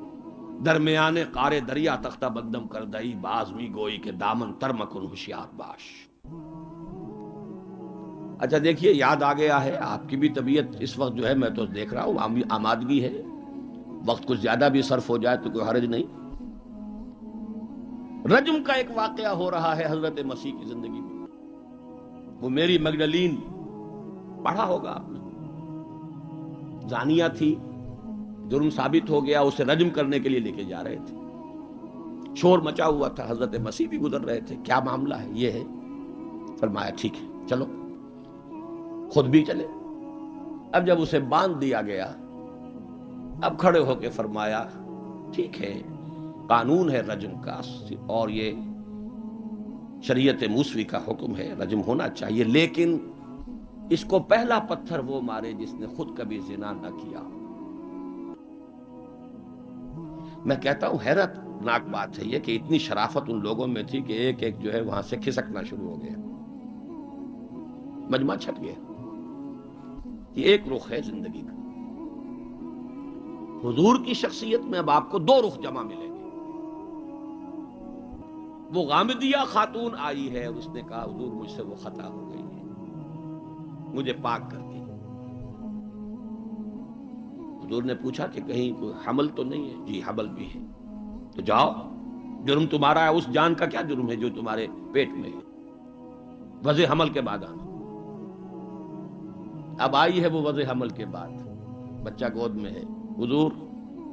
درمیان قار دریا تختہ بندم کر دئی، بازمی گوئی کے دامن تر مکن ہوشیار باش۔ اچھا دیکھیے یاد آ گیا ہے، آپ کی بھی طبیعت اس وقت جو ہے میں تو دیکھ رہا ہوں آمادگی ہے، وقت کچھ زیادہ بھی صرف ہو جائے تو کوئی حرج نہیں۔ رجم کا ایک واقعہ ہو رہا ہے حضرت مسیح کی زندگی میں، وہ میری مگدلین پڑھا ہوگا آپ نے، زانیہ تھی، جرم ثابت ہو گیا، اسے رجم کرنے کے لیے لے کے جا رہے تھے، شور مچا ہوا تھا، حضرت مسیح بھی گزر رہے تھے، کیا معاملہ ہے؟ یہ ہے، فرمایا ٹھیک ہے چلو، خود بھی چلے۔ اب جب اسے باندھ دیا گیا، اب کھڑے ہو کے فرمایا ٹھیک ہے قانون ہے رجم کا، اور یہ شریعت موسوی کا حکم ہے، رجم ہونا چاہیے، لیکن اس کو پہلا پتھر وہ مارے جس نے خود کبھی زنا نہ کیا۔ میں کہتا ہوں حیرت ناک بات ہے یہ کہ اتنی شرافت ان لوگوں میں تھی کہ ایک ایک جو ہے وہاں سے کھسکنا شروع ہو گیا، مجمع چھٹ گیا۔ یہ ایک رخ ہے زندگی کا۔ حضور کی شخصیت میں اب آپ کو 2 رخ جمع ملیں گے۔ وہ غامدیہ خاتون آئی ہے اور اس نے کہا حضور مجھ سے وہ خطا ہو گئی ہے، مجھے پاک کر دی۔ حضور نے پوچھا کہ کہیں کوئی حمل تو نہیں ہے؟ جی حمل بھی ہے۔ تو جاؤ، جرم تمہارا ہے، اس جان کا کیا جرم ہے جو تمہارے پیٹ میں ہے؟ وضع حمل کے بعد آنا۔ اب آئی ہے وہ وضع حمل کے بعد، بچہ گود میں ہے۔ حضور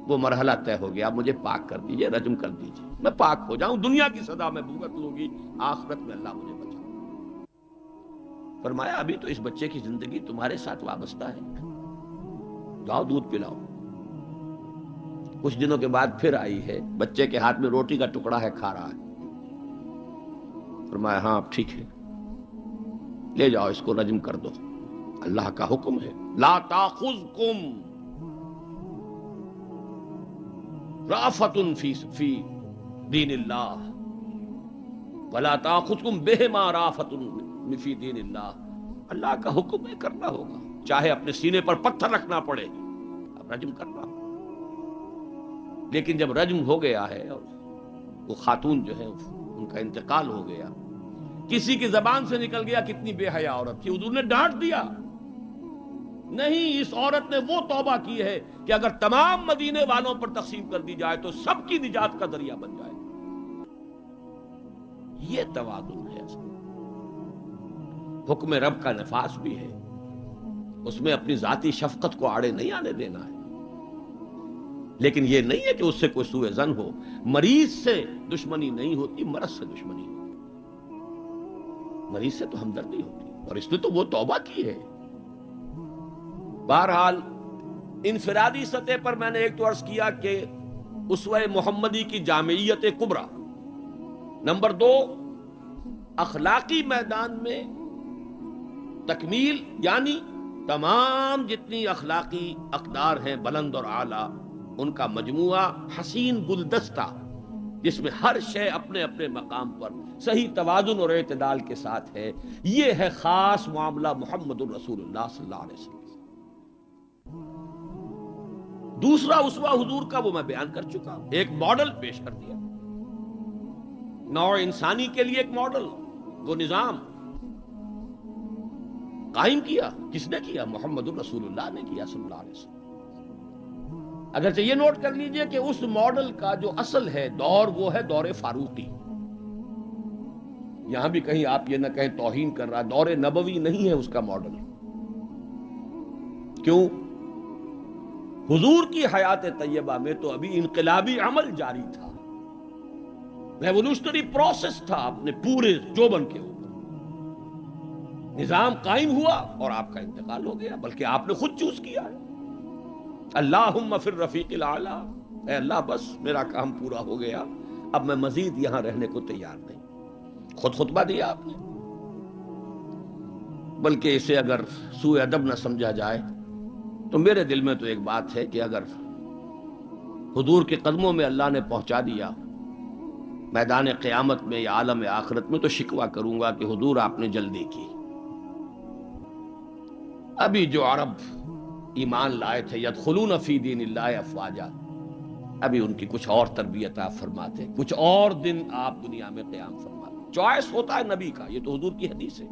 وہ مرحلہ طے ہو گیا، اب مجھے پاک کر دیجئے، رجم کر دیجئے، میں پاک ہو جاؤں، دنیا کی سزا میں بھگت لوں گی، آخرت میں اللہ مجھے بچا۔ فرمایا ابھی تو اس بچے کی زندگی تمہارے ساتھ وابستہ ہے، جاؤ دودھ پلاؤ۔ کچھ دنوں کے بعد پھر آئی ہے، بچے کے ہاتھ میں روٹی کا ٹکڑا ہے، کھا رہا ہے۔ فرمایا ہاں اب ٹھیک ہے، لے جاؤ اس کو رجم کر دو، اللہ کا حکم ہے۔ لا تاخذکم رافت فی دین اللہ ولا تاخذکم بہما رافت فی دین اللہ، اللہ کا حکم ہے، کرنا ہوگا، چاہے اپنے سینے پر پتھر رکھنا پڑے، اب رجم کرنا ہوگا۔ لیکن جب رجم ہو گیا ہے اور وہ خاتون جو ہے ان کا انتقال ہو گیا، کسی کی زبان سے نکل گیا کتنی بے حیا عورت تھی، حضور نے ڈانٹ دیا، نہیں، اس عورت نے وہ توبہ کی ہے کہ اگر تمام مدینے والوں پر تقسیم کر دی جائے تو سب کی نجات کا ذریعہ بن جائے۔ یہ توازن ہے، حکم رب کا نفاذ بھی ہے، اس میں اپنی ذاتی شفقت کو آڑے نہیں آنے دینا ہے، لیکن یہ نہیں ہے کہ اس سے کوئی سوء ظن ہو۔ مریض سے دشمنی نہیں ہوتی، مرض سے دشمنی ہوتی، مریض سے تو ہمدردی ہوتی، اور اس نے تو وہ توبہ کی ہے۔ بہرحال انفرادی سطح پر میں نے ایک تو عرض کیا کہ اسوہ محمدی کی جامعیت کبریٰ، نمبر 2 اخلاقی میدان میں تکمیل، یعنی تمام جتنی اخلاقی اقدار ہیں بلند اور اعلیٰ، ان کا مجموعہ حسین گلدستہ، جس میں ہر شے اپنے اپنے مقام پر صحیح توازن اور اعتدال کے ساتھ ہے، یہ ہے خاص معاملہ محمد الرسول اللہ صلی اللہ علیہ وسلم۔ دوسرا اسوہ حضور کا وہ میں بیان کر چکا، ایک ماڈل پیش کر دیا، نوع انسانی کے لیے ایک ماڈل، وہ نظام قائم کیا، کس نے کیا؟ محمد الرسول اللہ نے کیا صلی اللہ علیہ وسلم۔ اگرچہ یہ نوٹ کر لیجئے کہ اس ماڈل کا جو اصل ہے دور، وہ ہے دور فاروقی، یہاں بھی کہیں آپ یہ نہ کہیں توہین کر رہا، دور نبوی نہیں ہے اس کا ماڈل۔ کیوں؟ حضور کی حیات طیبہ میں تو ابھی انقلابی عمل جاری تھا، ریولوشنری پروسیس تھا اپنے پورے جوبن کے اوپر، نظام قائم ہوا اور آپ کا انتقال ہو گیا، بلکہ آپ نے خود چوز کیا ہے۔ اللہم فی الرفیق الاعلی، اے اللہ بس میرا کام پورا ہو گیا، اب میں مزید یہاں رہنے کو تیار نہیں، خود خطبہ دیا آپ نے۔ بلکہ اسے اگر سوء ادب نہ سمجھا جائے تو میرے دل میں تو ایک بات ہے کہ اگر حضور کے قدموں میں اللہ نے پہنچا دیا میدان قیامت میں یا عالم آخرت میں، تو شکوہ کروں گا کہ حضور آپ نے جلدی کی۔ ابھی جو عرب ایمان لائے تھے یدخلون فی دین اللہ افواجا، ابھی ان کی کچھ اور تربیت آپ فرماتے، کچھ اور دن آپ دنیا میں قیام فرماتے۔ چوائس ہوتا ہے نبی کا، یہ تو حضور کی حدیث ہے۔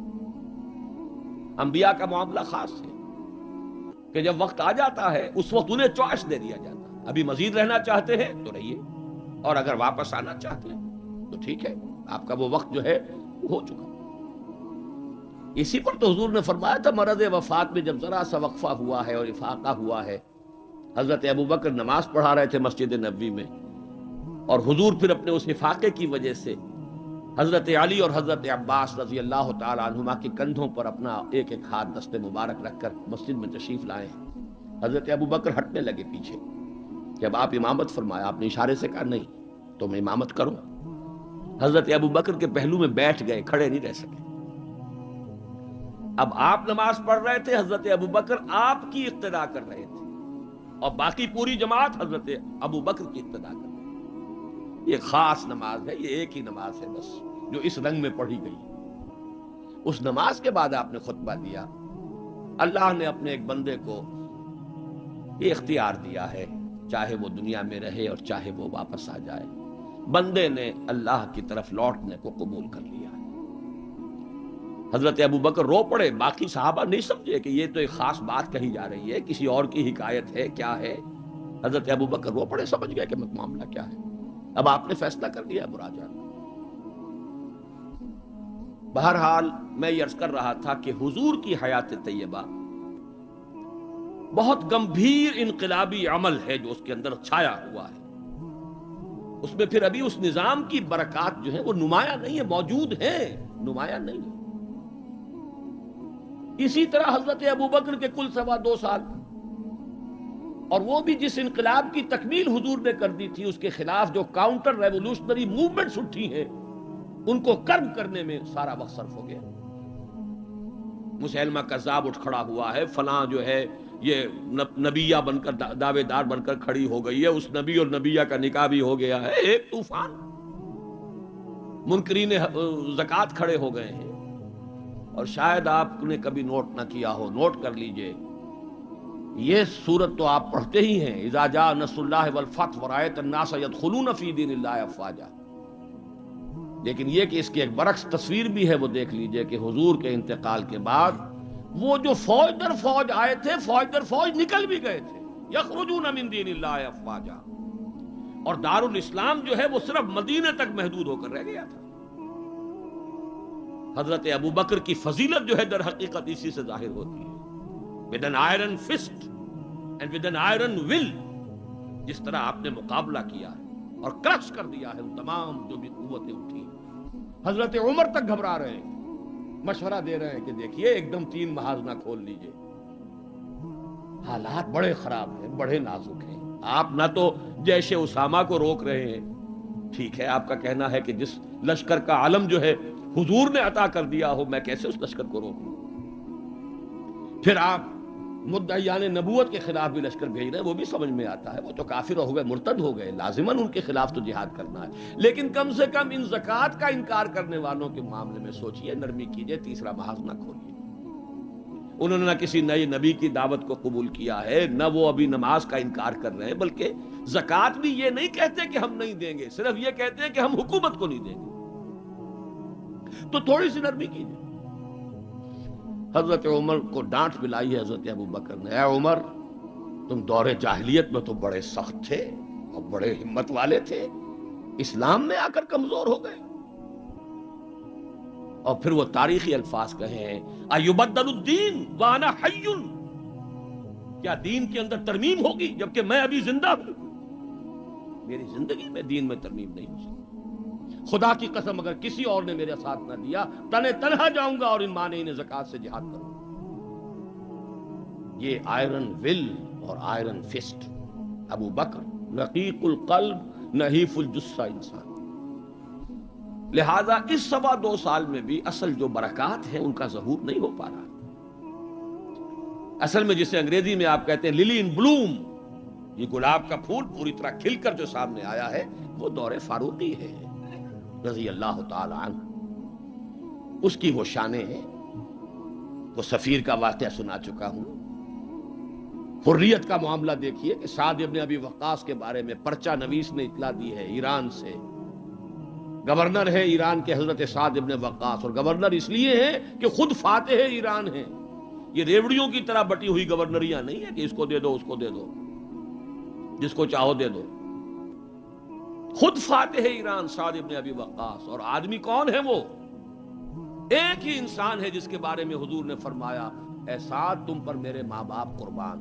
انبیاء کا معاملہ خاص ہے کہ جب وقت آ جاتا ہے اس وقت انہیں چوائس دے دیا جاتا ہے، ابھی مزید رہنا چاہتے ہیں تو رہیے، اور اگر واپس آنا چاہتے ہیں تو ٹھیک ہے، آپ کا وہ وقت جو ہے وہ ہو چکا۔ اسی پر تو حضور نے فرمایا تھا مرض وفات میں جب ذرا سا وقفہ ہوا ہے اور افاقہ ہوا ہے، حضرت ابوبکر نماز پڑھا رہے تھے مسجد نبوی میں، اور حضور پھر اپنے اس افاقے کی وجہ سے حضرت علی اور حضرت عباس رضی اللہ تعالی عنہما کے کندھوں پر اپنا ایک ایک ہاتھ دست مبارک رکھ کر مسجد میں تشریف لائے ہیں۔ حضرت ابوبکر ہٹنے لگے پیچھے، جب آپ امامت فرمایا آپ نے اشارے سے کہا نہیں تم امامت کرو، حضرت ابوبکر کے پہلو میں بیٹھ گئے، کھڑے نہیں رہ سکے۔ اب آپ نماز پڑھ رہے تھے، حضرت ابوبکر آپ کی اقتدا کر رہے تھے، اور باقی پوری جماعت حضرت ابوبکر کی اقتدا کر رہی ہے۔ یہ خاص نماز ہے، یہ ایک ہی نماز ہے بس جو اس رنگ میں پڑھی گئی۔ اس نماز کے بعد آپ نے خطبہ دیا۔ اللہ نے اپنے ایک بندے کو یہ اختیار دیا ہے، چاہے وہ دنیا میں رہے اور چاہے وہ واپس آ جائے، بندے نے اللہ کی طرف لوٹنے کو قبول کر لیا۔ حضرت ابو بکر رو پڑے، باقی صحابہ نہیں سمجھے کہ یہ تو ایک خاص بات کہی جا رہی ہے، کسی اور کی حکایت ہے، کیا ہے۔ حضرت ابو بکر رو پڑے، سمجھ گئے کہ معاملہ کیا ہے۔ اب آپ نے فیصلہ کر لیا ہے مراجعہ۔ بہرحال میں یہ عرض کر رہا تھا کہ حضور کی حیات طیبہ بہت گمبھیر انقلابی عمل ہے جو اس کے اندر چھایا ہوا ہے، اس میں پھر ابھی اس نظام کی برکات جو ہیں وہ نمایاں نہیں ہے، موجود ہیں، نمایاں نہیں ہے۔ اسی طرح حضرت ابوبکر کے کل 2.25 سال، اور وہ بھی جس انقلاب کی تکمیل حضور نے کر دی تھی، اس کے خلاف جو کاؤنٹر ریولوشنری موومنٹس اٹھی ہیں ان کو کرب کرنے میں سارا وقت صرف ہو گیا۔ مسیلمہ کذاب اٹھ کھڑا ہوا ہے، فلاں جو ہے یہ نبیہ بن کر دعوے دار بن کر کھڑی ہو گئی ہے، اس نبی اور نبیہ کا نکاح بھی ہو گیا ہے، ایک طوفان۔ منکرین زکوٰۃ کھڑے ہو گئے ہیں، اور شاید آپ نے کبھی نوٹ نہ کیا ہو، نوٹ کر لیجئے، یہ سورت تو آپ پڑھتے ہی ہیں، اذا جاء نصر اللہ والفتح ورأیت الناس يدخلون فی دین اللہ افواجا، لیکن یہ کہ اس کی ایک برعکس تصویر بھی ہے، وہ دیکھ لیجئے کہ حضور کے انتقال کے بعد وہ جو فوج در فوج آئے تھے، فوج در فوج نکل بھی گئے تھے، یخرجون من دین اللہ افواجا، اور دارالاسلام جو ہے وہ صرف مدینے تک محدود ہو کر رہ گیا تھا۔ حضرت ابو بکر کی فضیلت جو ہے در حقیقت اسی سے ظاہر ہوتی ہے، with an iron fist and with an iron will، جس طرح آپ نے مقابلہ کیا ہے اور کرش کر دیا ہے ان تمام جو بھی قوتیں اٹھی۔ حضرت عمر تک گھبرا رہے ہیں، مشورہ دے رہے ہیں کہ دیکھیے ایک دم 3 محاذ نہ کھول لیجئے، حالات بڑے خراب ہیں، بڑے نازک ہیں، آپ نہ تو جیش اسامہ کو روک رہے ہیں، ٹھیک ہے آپ کا کہنا ہے کہ جس لشکر کا علم جو ہے حضور نے عطا کر دیا ہو، میں کیسے اس لشکر کو روکوں؟ پھر آپ مدعیان نبوت کے خلاف بھی لشکر بھیج رہے ہیں، وہ بھی سمجھ میں آتا ہے، وہ تو کافر ہو گئے، مرتد ہو گئے، لازماً ان کے خلاف تو جہاد کرنا ہے، لیکن کم سے کم ان زکوٰۃ کا انکار کرنے والوں کے معاملے میں سوچئے، نرمی کیجئے، تیسرا محاذ نہ کھولیے۔ انہوں نے نہ کسی نئے نبی کی دعوت کو قبول کیا ہے، نہ وہ ابھی نماز کا انکار کر رہے ہیں، بلکہ زکوٰۃ بھی یہ نہیں کہتے کہ ہم نہیں دیں گے، صرف یہ کہتے ہیں کہ ہم حکومت کو نہیں دیں گے، تو تھوڑی سی نرمی کیجئے۔ حضرت عمر کو ڈانٹ ملائی ہے حضرت ابو بکر نے، اے عمر تم دور جاہلیت میں تو بڑے سخت تھے اور بڑے ہمت والے تھے، اسلام میں آ کر کمزور ہو گئے۔ اور پھر وہ تاریخی الفاظ کہے ہیں، ایبدل الدین وانا حی، کیا دین کے اندر ترمیم ہوگی جبکہ میں ابھی زندہ ہوں؟ میری زندگی میں دین میں ترمیم نہیں ہو سکتی، خدا کی قسم اگر کسی اور نے میرے ساتھ نہ دیا تنہا جاؤں گا اور ان مانعین زکوٰۃ سے جہاد کروں گا۔ یہ آئرن ول اور آئرن فسٹ ابو بکر، رقیق القلب نحیف الجثہ انسان۔ لہذا اس 2.25 سال میں بھی اصل جو برکات ہیں ان کا ظہور نہیں ہو پا رہا۔ اصل میں جسے انگریزی میں آپ کہتے ہیں للی ان بلوم، یہ گلاب کا پھول پوری طرح کھل کر جو سامنے آیا ہے وہ دور فاروقی ہے رضی اللہ تعالی عنہ، اس کی وہ شانیں ہیں۔ وہ سفیر کا واقعہ سنا چکا ہوں، حریت کا معاملہ دیکھیے کہ سعد ابن ابی وقاص کے بارے میں پرچہ نویس نے اطلاع دی ہے ایران سے، گورنر ہے ایران کے حضرت سعد ابن وقاص، اور گورنر اس لیے ہے کہ خود فاتح ایران ہیں، یہ ریوڑیوں کی طرح بٹی ہوئی گورنریاں نہیں ہیں کہ اس کو دے دو اس کو دے دو، جس کو چاہو دے دو، خود فاتح ایران سعد ابن ابی وقاص۔ اور آدمی کون ہے وہ؟ ایک ہی انسان ہے جس کے بارے میں حضور نے فرمایا، اے سعد تم پر میرے ماں باپ قربان۔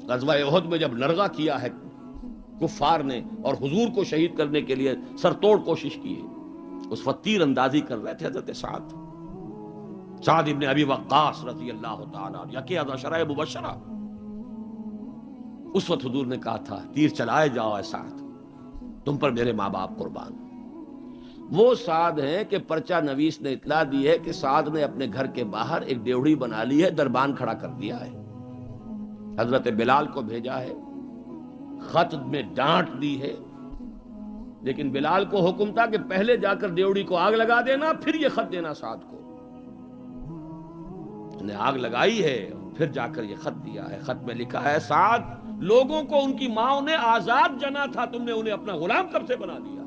غزوہ احد میں جب نرغہ کیا ہے کفار نے اور حضور کو شہید کرنے کے لیے سرتوڑ کوشش کی ہے، اس وقت تیر اندازی کر رہے تھے حضرت سعد ابن ابی وقاص رضی اللہ تعالیٰ عنہ، یکی از عشرہ مبشرہ۔ اس وقت حضور نے کہا تھا تیر چلائے جاؤ اے سعد، تم پر میرے ماں باپ قربان۔ وہ سعد ہیں کہ پرچہ نویس نے اطلاع دی ہے کہ سعد نے اپنے گھر کے باہر ایک ڈیوڑی بنا لی ہے، دربان کھڑا کر دیا ہے، حضرت بلال کو بھیجا ہے، خط میں ڈانٹ دی ہے، لیکن بلال کو حکم تھا کہ پہلے جا کر ڈیوڑی کو آگ لگا دینا، پھر یہ خط دینا سعد کو۔ نے آگ لگائی ہے، پھر جا کر یہ خط دیا ہے. خط میں لکھا ہے سعد، لوگوں کو ان کی ماں نے آزاد جنا تھا، تم نے انہیں اپنا غلام کب سے بنا دیا.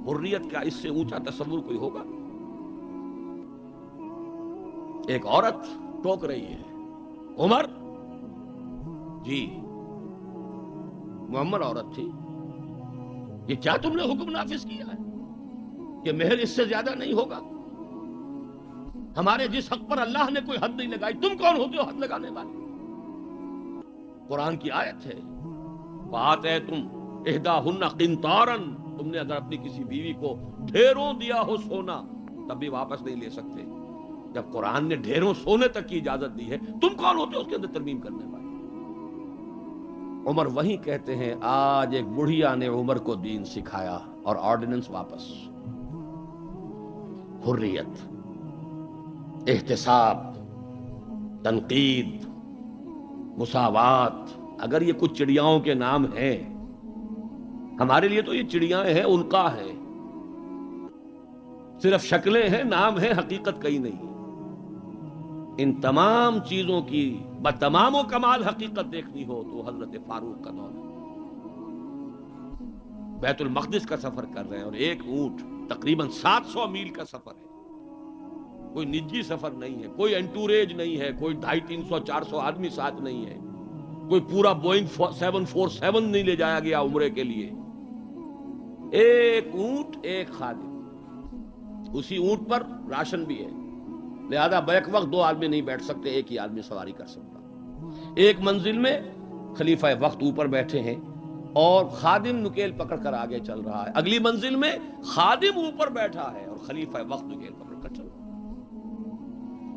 حریت کا اس سے اونچا تصور کوئی ہوگا؟ ایک عورت ٹوک رہی ہے، عمر جی محمد عورت تھی، یہ کیا تم نے حکم نافذ کیا ہے کہ مہر اس سے زیادہ نہیں ہوگا؟ ہمارے جس حق پر اللہ نے کوئی حد نہیں لگائی، تم کون ہوتے ہو حد لگانے والے؟ قرآن کی آیت ہے، بات ہے تم احداہن قنطارا، تم نے اگر اپنی کسی بیوی کو ڈھیروں دیا ہو سونا تب بھی واپس نہیں لے سکتے. جب قرآن نے ڈھیروں سونے تک کی اجازت دی ہے، تم کون ہوتے ہو اس کے اندر ترمیم کرنے والے؟ عمر وہیں کہتے ہیں آج ایک بڑھیا نے عمر کو دین سکھایا اور آرڈیننس واپس. حریت، احتساب، تنقید، مساوات، اگر یہ کچھ چڑیاؤں کے نام ہیں، ہمارے لیے تو یہ چڑیاں ہیں، ان کا ہے، صرف شکلیں ہیں، نام ہیں، حقیقت کہیں نہیں. ان تمام چیزوں کی بتمام و کمال حقیقت دیکھنی ہو تو حضرت فاروق کا دور ہے. بیت المقدس کا سفر کر رہے ہیں اور ایک اونٹ تقریباً 700 میل کا سفر ہے، کوئی نجی سفر نہیں ہے، کوئی انٹوریج نہیں ہے، کوئی 250-300-400 آدمی ساتھ نہیں ہے، کوئی پورا بوئنگ 747 نہیں لے جایا گیا عمرے کے لیے. ایک اونٹ، ایک خادم، اسی اونٹ پر راشن بھی ہے، لہذا بیک وقت 2 آدمی نہیں بیٹھ سکتے، ایک ہی آدمی سواری کر سکتا. ایک منزل میں خلیفہ وقت اوپر بیٹھے ہیں اور خادم نکیل پکڑ کر آگے چل رہا ہے، اگلی منزل میں خادم اوپر بیٹھا ہے اور خلیفہ وقت نکیل پکڑ کر چل رہا ہے.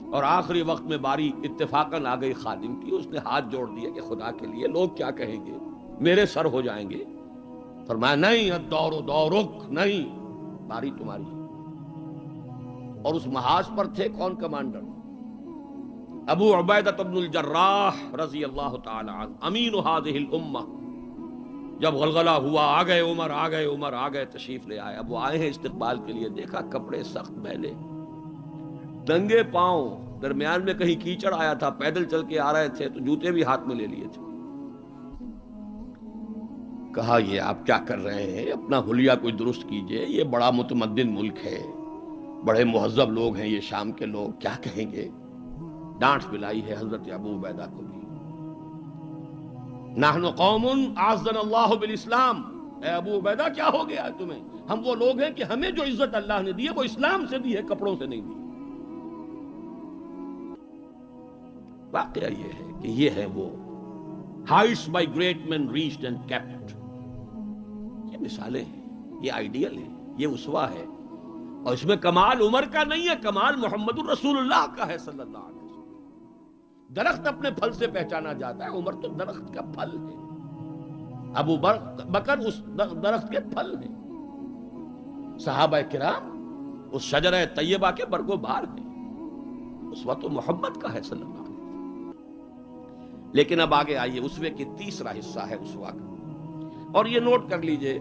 اور آخری وقت میں باری اتفاقاً آ گئی خادم کی، اس نے ہاتھ جوڑ دیا کہ خدا کے لیے لوگ کیا کہیں گے، میرے سر ہو جائیں گے. فرمایا نہیں، الدور دورک، نہیں، باری تمہاری. اور اس محاذ پر تھے کون کمانڈر؟ ابو عبیدہ بن الجراح رضی اللہ تعالی عنہ، امین هذه الامہ. جب غلغلہ ہوا، آ گئے عمر، آ گئے عمر، آ گئے، تشریف لے آئے. اب وہ آئے ہیں استقبال کے لیے، دیکھا کپڑے سخت میلے، ننگے پاؤں، درمیان میں کہیں کیچڑ آیا تھا، پیدل چل کے آ رہے تھے تو جوتے بھی ہاتھ میں لے لیے تھے. کہا یہ آپ کیا کر رہے ہیں، اپنا حلیہ کوئی درست کیجئے، یہ بڑا متمدن ملک ہے، بڑے مہذب لوگ ہیں یہ شام کے لوگ، کیا کہیں گے. ڈانٹ پلائی ہے حضرت ابو عبیدہ کو بھی. نحن قوم اعزنا اللہ بالاسلام، اے ابو عبیدہ کیا ہو گیا تمہیں، ہم وہ لوگ ہیں کہ ہمیں جو عزت اللہ نے دی ہے وہ اسلام سے دی ہے، کپڑوں سے نہیں دی. واقعہ یہ ہے کہ یہ ہے وہ heights by great men reached and kept. یہ مثالیں ہیں، یہ آئیڈیل ہے، یہ اسوہ ہے، اور اس میں کمال عمر کا نہیں ہے، کمال محمد الرسول اللہ کا ہے صلی اللہ علیہ وسلم. درخت اپنے پھل سے پہچانا جاتا ہے، عمر تو درخت کا پھل ہے، ابو بکر اس درخت کے پھل ہیں، صحابہ کرام اس شجرہ طیبہ کے برگ و بار ہیں. اسوہ تو محمد کا ہے صلی اللہ علیہ وسلم. لیکن اب آگے آئیے، اسوے کی تیسرا حصہ ہے اسوہ کا، اور یہ نوٹ کر لیجئے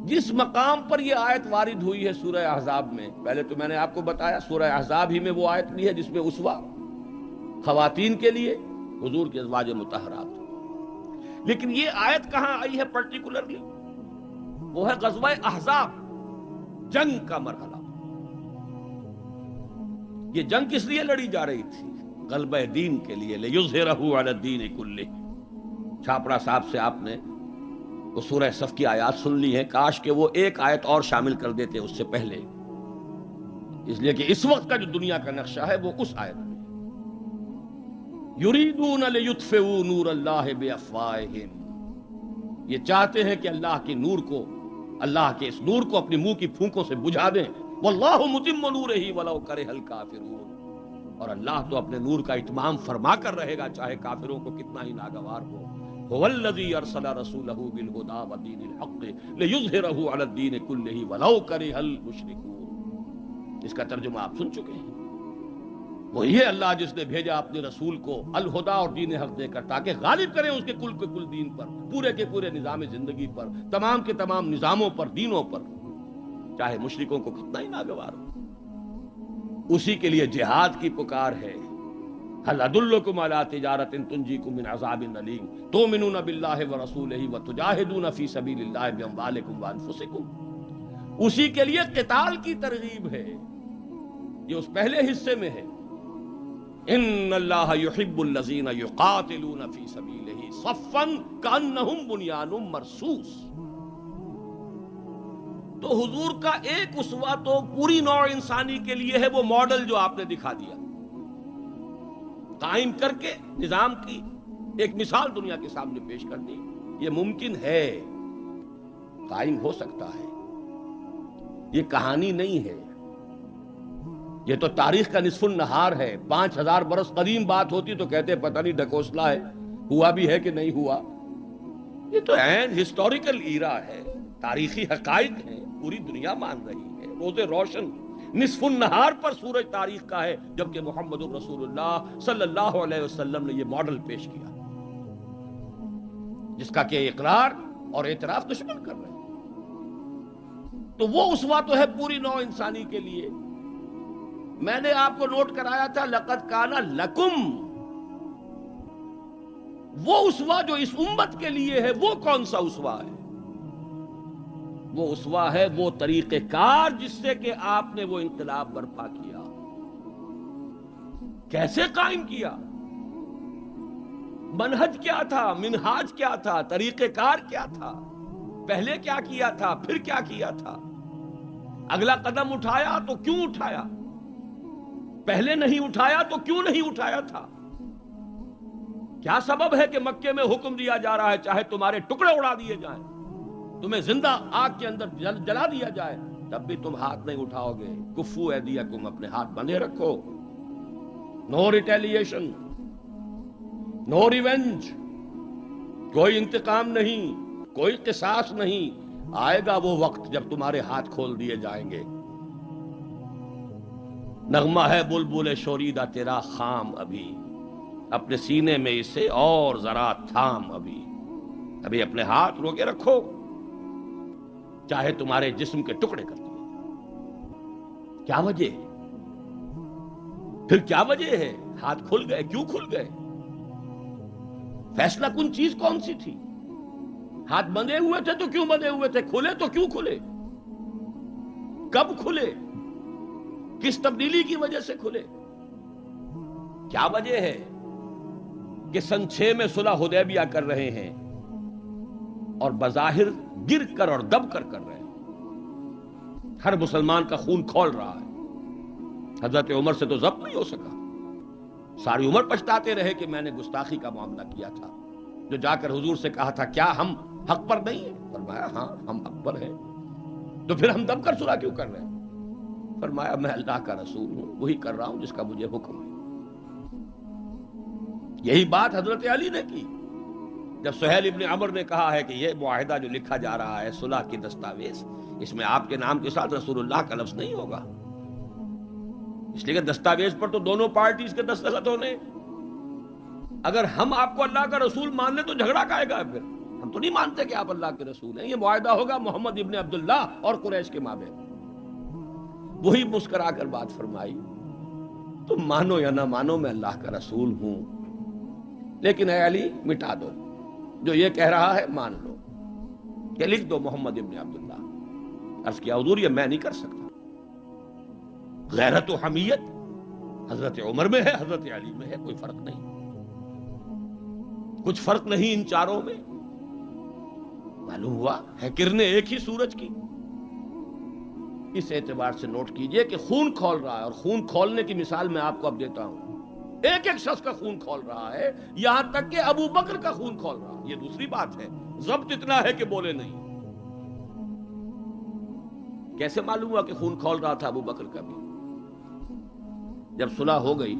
جس مقام پر یہ آیت وارد ہوئی ہے سورہ احزاب میں. پہلے تو میں نے آپ کو بتایا سورہ احزاب ہی میں وہ آیت بھی ہے جس میں اسوہ خواتین کے لیے حضور کے ازواج مطہرات. لیکن یہ آیت کہاں آئی ہے پرٹیکولرلی؟ وہ ہے غزوہ احزاب، جنگ کا مرحلہ. یہ جنگ کس لیے لڑی جا رہی تھی؟ غلبہ دین کے لیے، لِیُظْهِرَهُ عَلَى الدِّینِ كُلِّهِ. چھاپڑا صاحب سے آپ نے وہ سورہ صف کی آیات سن لی ہیں، کاش کہ وہ ایک آیت اور شامل کر دیتے اس سے پہلے، اس لیے کہ اس وقت کا جو دنیا کا نقشہ ہے وہ اس آیت میں. یریدون لیطفئوا نور اللہ بافواہہم، یہ چاہتے ہیں کہ اللہ کے نور کو، اللہ کے اس نور کو اپنی منہ کی پھونکوں سے بجھا دیں. واللہ متم نورہ ولو کرہ الکافرون، اور اللہ تو اپنے نور کا اتمام فرما کر رہے گا چاہے کافروں کو کتنا ہی ناگوار ہو. هو الذی ارسل رسولہ بالہدی ودین الحق لیظہرہ علی الدین کلہ ولو کرہ المشرکون. اس کا ترجمہ آپ سن چکے ہیں. وہ یہ اللہ جس نے بھیجا اپنے رسول کو الہدا اور دین حق دے کر تاکہ غالب کریں اس کے کل کے کل دین پر، پورے کے پورے نظام زندگی پر، تمام کے تمام نظاموں پر، دینوں پر، چاہے مشرکوں کو کتنا ہی ناگوار ہو. اسی کے لیے جہاد کی پکار ہے. هل ادلکم علی تجارۃ تنجیکم من عذاب الیم تؤمنون باللہ ورسولہ وتجاہدون فی سبیل اللہ باموالکم وانفسکم. اسی کے لیے قتال کی ترغیب ہے. یہ اس پہلے حصے میں ہے. ان اللہ یحب الذین یقاتلون فی سبیلہ صفا کانہم بنیان مرصوص. تو حضور کا ایک اسوہ تو پوری نوع انسانی کے لیے ہے، وہ ماڈل جو آپ نے دکھا دیا، قائم کر کے نظام کی ایک مثال دنیا کے سامنے پیش کر دی. یہ ممکن ہے، قائم ہو سکتا ہے، یہ کہانی نہیں ہے، یہ تو تاریخ کا نصف النہار ہے. 5000 برس قدیم بات ہوتی تو کہتے پتہ نہیں ڈھکوسلا ہے، ہوا بھی ہے کہ نہیں ہوا. یہ تو عین ہسٹوریکل ایرا ہے، تاریخی حقائق ہیں، پوری دنیا مان رہی ہے. روز روشن نصف النہار پر سورج تاریخ کا ہے، جبکہ محمد الرسول اللہ صلی اللہ علیہ وسلم نے یہ ماڈل پیش کیا، جس کا کہ اقرار اور اعتراف دشمن کر رہے ہیں. تو وہ اسوہ تو ہے پوری نوع انسانی کے لیے. میں نے آپ کو نوٹ کرایا تھا لقد کان لکم. وہ اسوہ جو اس امت کے لیے ہے وہ کون سا اسوہ ہے؟ وہ اسوہ ہے وہ طریقہ کار جس سے کہ آپ نے وہ انقلاب برپا کیا. کیسے قائم کیا؟ منہج کیا تھا؟ منہاج کیا تھا؟ طریقہ کار کیا تھا؟ پہلے کیا کیا تھا؟ پھر کیا کیا تھا؟ اگلا قدم اٹھایا تو کیوں اٹھایا؟ پہلے نہیں اٹھایا تو کیوں نہیں اٹھایا تھا؟ کیا سبب ہے کہ مکے میں حکم دیا جا رہا ہے چاہے تمہارے ٹکڑے اڑا دیے جائیں، تمہیں زندہ آگ کے اندر جلا دیا جائے، تب بھی تم ہاتھ نہیں اٹھاؤ گے؟ کفو ایدیکم، اپنے ہاتھ بندھے رکھو. نو ریٹیلیشن، نو ریونج، کوئی انتقام نہیں، کوئی قصاص نہیں. آئے گا وہ وقت جب تمہارے ہاتھ کھول دیے جائیں گے. نغمہ ہے بلبل شوریدہ تیرا خام، ابھی اپنے سینے میں اسے اور ذرا تھام. ابھی اپنے ہاتھ روکے رکھو، چاہے تمہارے جسم کے ٹکڑے کر دیے. کیا وجہ ہے؟ پھر کیا وجہ ہے؟ ہاتھ کھل گئے، کیوں کھل گئے؟ فیصلہ کن چیز کون سی تھی؟ ہاتھ بندھے ہوئے تھے تو کیوں بندھے ہوئے تھے؟ کھلے تو کیوں کھلے؟ کب کھلے؟ کس تبدیلی کی وجہ سے کھلے؟ کیا وجہ ہے کہ سن 6 میں صلح حدیبیہ کر رہے ہیں اور بظاہر گر کر اور دب کر رہے ہیں؟ ہر مسلمان کا خون کھول رہا ہے. حضرت عمر سے تو ضبط نہیں ہو سکا. ساری عمر پچھتاتے رہے کہ میں نے گستاخی کا معاملہ کیا تھا. جو جا کر حضور سے کہا تھا کیا ہم حق پر نہیں ہیں؟ فرمایا ہاں ہم حق پر ہیں. تو پھر ہم دب کر صلح کیوں کر رہے ہیں؟ فرمایا میں اللہ کا رسول ہوں، وہی کر رہا ہوں جس کا مجھے حکم ہے. یہی بات حضرت علی نے کی جب سہیل ابن عمر نے کہا ہے کہ یہ معاہدہ جو لکھا جا رہا ہے صلح کی دستاویز، اس میں آپ کے نام کے ساتھ رسول اللہ کا لفظ نہیں ہوگا، اس لیے کہ دستاویز پر تو دونوں پارٹیز کے دستخط ہونے. اگر ہم آپ کو اللہ کا رسول مان لیں تو جھگڑا کائے گا؟ پھر ہم تو نہیں مانتے کہ آپ اللہ کے رسول ہیں. یہ معاہدہ ہوگا محمد ابن عبداللہ اور قریش کے مابین. وہی مسکرا کر بات فرمائی، تم مانو یا نہ مانو میں اللہ کا رسول ہوں، لیکن اے علی مٹا دو جو یہ کہہ رہا ہے، مان لو کہ لکھ دو محمد ابن عبداللہ. عرض کیا حضور یہ میں نہیں کر سکتا. غیرت و حمیت حضرت عمر میں ہے، حضرت علی میں ہے، کوئی فرق نہیں. کچھ فرق نہیں ان چاروں میں. معلوم ہوا ہے کرنے ایک ہی سورج کی. اس اعتبار سے نوٹ کیجئے کہ خون کھول رہا ہے، اور خون کھولنے کی مثال میں آپ کو اب دیتا ہوں. ایک ایک شخص کا خون کھول رہا ہے، یہاں تک کہ ابو بکر کا خون کھول رہا ہے. یہ دوسری بات ہے، ضبط اتنا ہے کہ بولے نہیں. کیسے معلوم ہوا کہ خون کھول رہا تھا ابو بکر کا بھی؟ جب صلح ہو گئی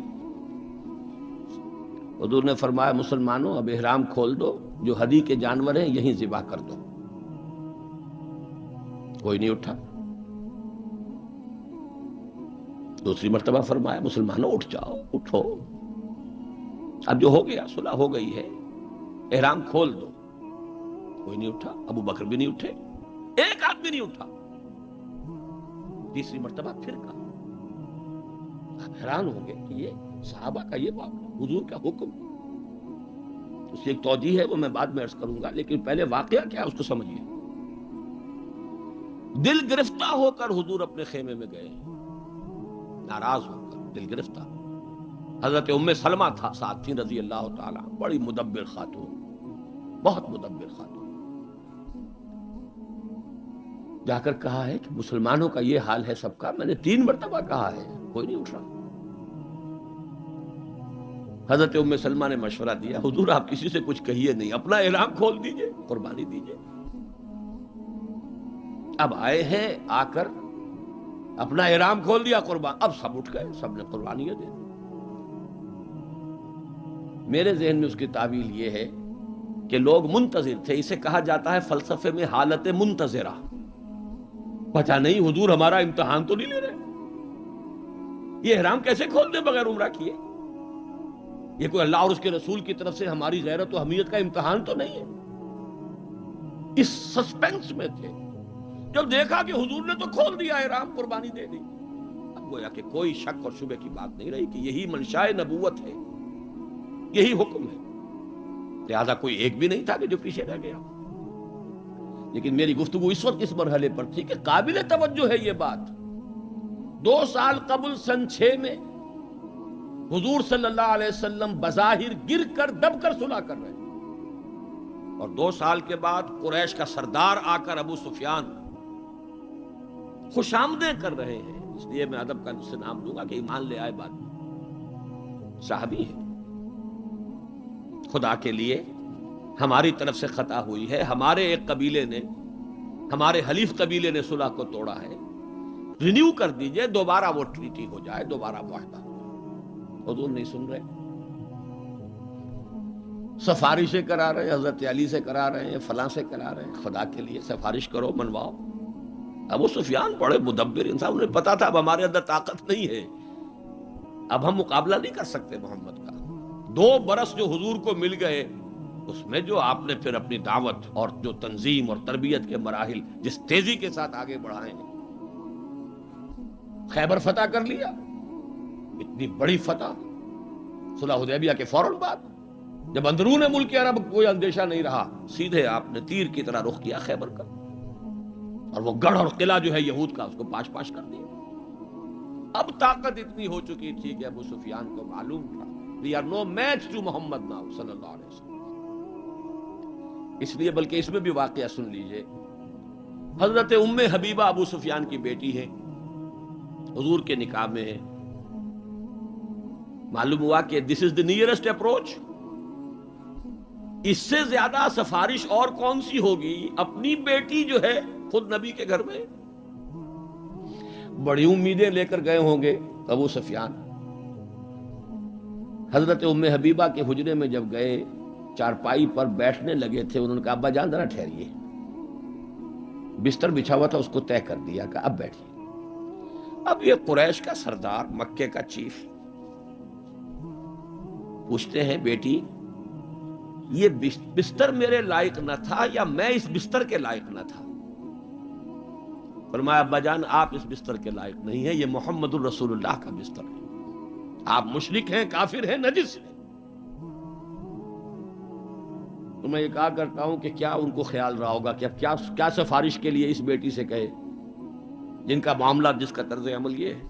حضور نے فرمایا مسلمانوں اب احرام کھول دو، جو ہدی کے جانور ہیں یہیں ذبح کر دو. کوئی نہیں اٹھا. دوسری مرتبہ فرمایا مسلمانوں اٹھ جاؤ، اٹھو، اب جو ہو گیا صلح ہو گئی ہے، احرام کھول دو. کوئی نہیں اٹھا. ابو بکر بھی نہیں اٹھے، ایک آدمی نہیں اٹھا. تیسری مرتبہ پھر کہا. آپ حیران ہوں گے کہ یہ صحابہ کا یہ معاملہ، حضور کا حکم، اس کی ایک توجیہ ہے وہ میں بعد میں عرض کروں گا، لیکن پہلے واقعہ کیا ہے اس کو سمجھیے۔ دل گرفتہ ہو کر حضور اپنے خیمے میں گئے، ناراض ہو کر، دل گرفتہ۔ حضرت ام سلمہ تھا ساتھ تھی رضی اللہ تعالیٰ، بڑی مدبر خاتون، بہت مدبر خاتون۔ جا کر کہا ہے کہ مسلمانوں کا یہ حال ہے سب کا، میں نے 3 مرتبہ کہا ہے، کوئی نہیں اٹھ رہا۔ حضرت ام سلمہ نے مشورہ دیا، حضور آپ کسی سے کچھ کہیے نہیں، اپنا احرام کھول دیجئے، قربانی دیجئے۔ اب آئے ہیں، آ کر اپنا احرام کھول دیا، قربان، اب سب اٹھ گئے، سب نے قربانیاں دے دی۔ میرے ذہن میں اس کی تعویل یہ ہے کہ لوگ منتظر تھے، اسے کہا جاتا ہے فلسفے میں حالت منتظرہ، پتہ نہیں حضور ہمارا امتحان تو نہیں لے رہے، یہ احرام کیسے کھول دے بغیر عمرہ کیے، یہ کوئی اللہ اور اس کے رسول کی طرف سے ہماری غیرت و حمیت کا امتحان تو نہیں ہے۔ اس سسپینس میں تھے، جب دیکھا کہ حضور نے تو کھول دیا احرام، قربانی دے دی، اب گویا کہ کوئی شک اور شبہ کی بات نہیں رہی کہ یہی منشاء نبوت ہے، یہی حکم ہے، لہذا کوئی ایک بھی نہیں تھا کہ جو پیچھے رہ گیا۔ لیکن میری گفتگو اس وقت اس مرحلے پر تھی کہ قابل توجہ ہے یہ بات، 2 سال قبل سن 6 میں حضور صلی اللہ علیہ وسلم بظاہر گر کر دب کر صلح کر رہے ہیں، اور 2 سال کے بعد قریش کا سردار آ کر ابو سفیان خوش آمدیں کر رہے ہیں، اس لیے میں ادب کا اس سے نام دوں گا کہ ایمان لے آئے بعد میں، صحابی ہے۔ خدا کے لیے ہماری طرف سے خطا ہوئی ہے، ہمارے ایک قبیلے نے، ہمارے حلیف قبیلے نے صلح کو توڑا ہے، رینیو کر دیجئے، دوبارہ وہ ٹریٹی ہو جائے، دوبارہ معاہدہ ہو جائے۔ حضور نہیں سن رہے، سفارشیں کرا رہے ہیں، حضرت علی سے کرا رہے ہیں، فلاں سے کرا رہے ہیں، خدا کے لیے سفارش کرو، منواؤ۔ ابو سفیان بڑے مدبر انسان، انہیں پتا تھا اب ہمارے اندر طاقت نہیں ہے، اب ہم مقابلہ نہیں کر سکتے محمد کا۔ 2 برس جو حضور کو مل گئے، اس میں جو آپ نے پھر اپنی دعوت اور جو تنظیم اور تربیت کے مراحل جس تیزی کے ساتھ آگے بڑھائے ہیں، خیبر فتح کر لیا، اتنی بڑی فتح، صلح حدیبیہ کے فوراً بعد، جب اندرون ملک عرب کوئی اندیشہ نہیں رہا، سیدھے آپ نے تیر کی طرح رخ کیا خیبر کا، اور وہ گڑھ اور قلعہ جو ہے یہود کا، اس کو پاش پاش کر دیا۔ اب طاقت اتنی ہو چکی تھی کہ ابو سفیان کو معلوم تھا we are no match to Muhammad now صلی اللہ علیہ وسلم۔ اس لیے بلکہ اس میں بھی واقعہ سن لیجئے، حضرت ام حبیبہ ابو سفیان کی بیٹی ہے، حضور کے نکاح میں ہے، معلوم ہوا کہ this is the nearest approach، اس سے زیادہ سفارش اور کون سی ہوگی، اپنی بیٹی جو ہے خود نبی کے گھر میں، بڑی امیدیں لے کر گئے ہوں گے ابو سفیان۔ حضرت ام حبیبہ کے حجرے میں جب گئے، چارپائی پر بیٹھنے لگے تھے، انہوں نے کہا ابا جان ذرا ٹھہریے، بستر بچھا ہوا تھا اس کو طے کر دیا، کہا اب بیٹھیے۔ اب یہ قریش کا سردار، مکے کا چیف، پوچھتے ہیں بیٹی یہ بستر میرے لائق نہ تھا یا میں اس بستر کے لائق نہ تھا؟ فرمایا ابا جان آپ اس بستر کے لائق نہیں ہیں، یہ محمد الرسول اللہ کا بستر ہے، آپ مشرک ہیں، کافر ہیں، نجس ہیں۔ تو میں یہ کہا کرتا ہوں کہ کیا ان کو خیال رہا ہوگا کہ اب کیا سفارش کے لیے اس بیٹی سے کہے جن کا معاملہ، جس کا طرز عمل یہ ہے۔